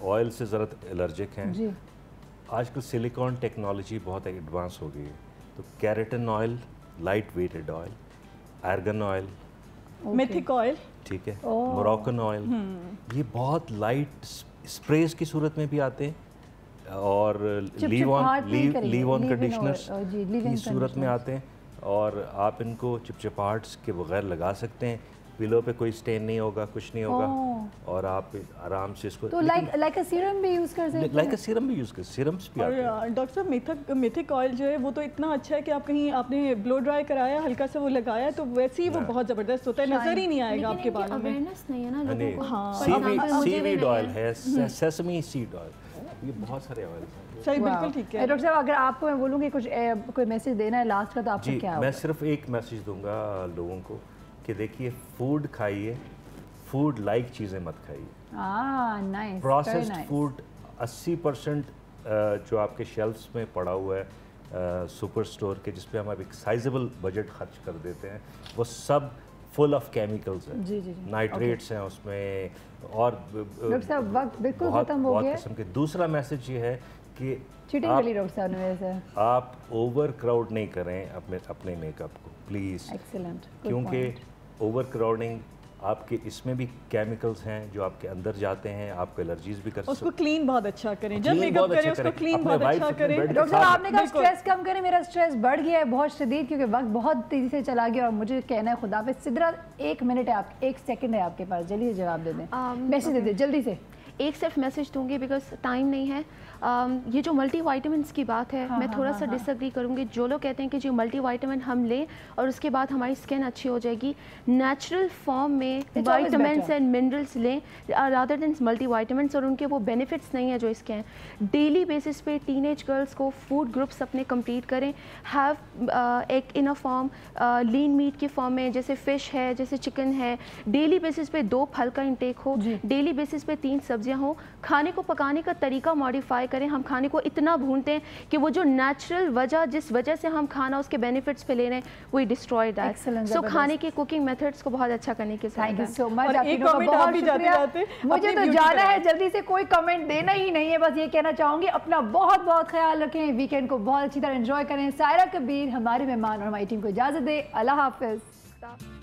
ऑयल से ज़रा एलर्जिक हैं, आजकल सिलिकॉन टेक्नोलॉजी बहुत एडवांस हो गई है, तो keratin oil, light weighted oil, argan oil, मेथिक ऑयल, ठीक है, मोरक्कन ऑयल, ये बहुत लाइट स्प्रेज की सूरत में भी आते हैं, और लीव ऑन कंडीशनर्स की सूरत में आते हैं, और आप इनको चिपचिपाहट्स के बगैर लगा सकते हैं। पिलो पे कोई स्टेन नहीं होगा, कुछ नहीं होगा, और आप आराम से इसको तो लाइक अ सीरम भी यूज कर सकते हैं। लाइक अ सीरम भी यूज कर, सीरम्स भी आते हैं। और डॉक्टर साहब मेथिक ऑयल जो है वो तो इतना अच्छा है कि आप कहीं आपने ब्लो ड्राई कराया, हल्का सा वो लगाया तो वैसे ही वो बहुत जबरदस्त होता है, नजर ही नहीं आएगा आपके बालों में। अवेयरनेस नहीं है ना लोगों को। सीवीड ऑयल है, सेसमी सीड ऑयल, ये बहुत सारे ऑयल हैं। सही, बिल्कुल ठीक है। डॉक्टर साहब अगर आपको मैं बोलूँगी कुछ कोई मैसेज देना है लास्ट का, तो आपका क्या होगा? मैं सिर्फ एक मैसेज दूंगा लोगों को कि देखिए फूड खाइए, फूड लाइक चीज़ें मत खाइए। नाइस। प्रोसेस्ड फूड 80% जो आपके शेल्फ्स में पड़ा हुआ है सुपर स्टोर के, जिस पे हम एक साइजेबल बजट खर्च कर देते हैं, वो सब फुल ऑफ केमिकल्स हैं, नाइट्रेट्स हैं उसमें, और डॉक्टर साहब वक्त बिल्कुल खत्म हो गया। किस्म के। दूसरा मैसेज ये है कि चीटिंग वाली डॉक्टर साहब ने मेरे से, आप ओवर क्राउड नहीं करें अपने मेकअप को प्लीज़। एक्सीलेंट। क्योंकि ओवर क्राउडिंग आपके इसमें भी केमिकल्स हैं जो आपके अंदर जाते हैं, आपको एलर्जीज भी कर सकते हैं। उसको क्लीन बहुत अच्छा करें, जब मेकअप करें उसको क्लीन बहुत अच्छा करें। डॉक्टर साहब आपने कहा स्ट्रेस कम करें, मेरा स्ट्रेस बढ़ गया है बहुत शदीद, क्योंकि वक्त बहुत तेज़ी से चला गया और मुझे कहना है खुदा पे। सिद्रा 1 मिनट है, आप 1 सेकंड है आपके पास, जल्दी से जवाब दे दें, मैसेज दे दें जल्दी से। एक सिर्फ मैसेज दूंगी बिकॉज टाइम नहीं है। ये जो मल्टीविटामिन्स की बात है, मैं थोड़ा सा डिसएग्री करूंगी। जो लोग कहते हैं कि जो मल्टीविटामिन हम लें और उसके बाद हमारी स्किन अच्छी हो जाएगी, नेचुरल फॉर्म में विटामिन्स एंड मिनरल्स लें रादर देन मल्टीविटामिन्स, और उनके वो बेनिफिट्स नहीं है जो इसके हैं। डेली बेसिस पे टीनेज गर्ल्स को फूड ग्रुप्स अपने कंप्लीट करें, हैव एक इन अ फॉर्म लीन मीट की फॉर्म में, जैसे फ़िश है, जैसे चिकन है। डेली बेसिस पे 2 फल का इंटेक हो, डेली बेसिस पे 3 सब्जियां हो। खाने को पकाने का तरीका मॉडिफाई करें। हम खाने को इतना भूनते हैं कि वो जो नेचुरल वजह जिस वजह से हम खाना उसके बेनिफिट्स पे ले रहे हैं, वी डिस्ट्रॉय दैट। सो खाने के कुकिंग मेथड्स को बहुत अच्छा करने के साथ। थैंक यू सो मच, बहुत शुक्रिया। मुझे तो जाना है जल्दी से, कोई कमेंट देना ही नहीं है, बस ये कहना चाहूँगी अपना बहुत बहुत ख्याल रखें, वीकेंड को बहुत अच्छी तरह एंजॉय करें। सायरा कबीर हमारे मेहमान और हमारी टीम को इजाज़त दे। अल्लाह हाफिज़।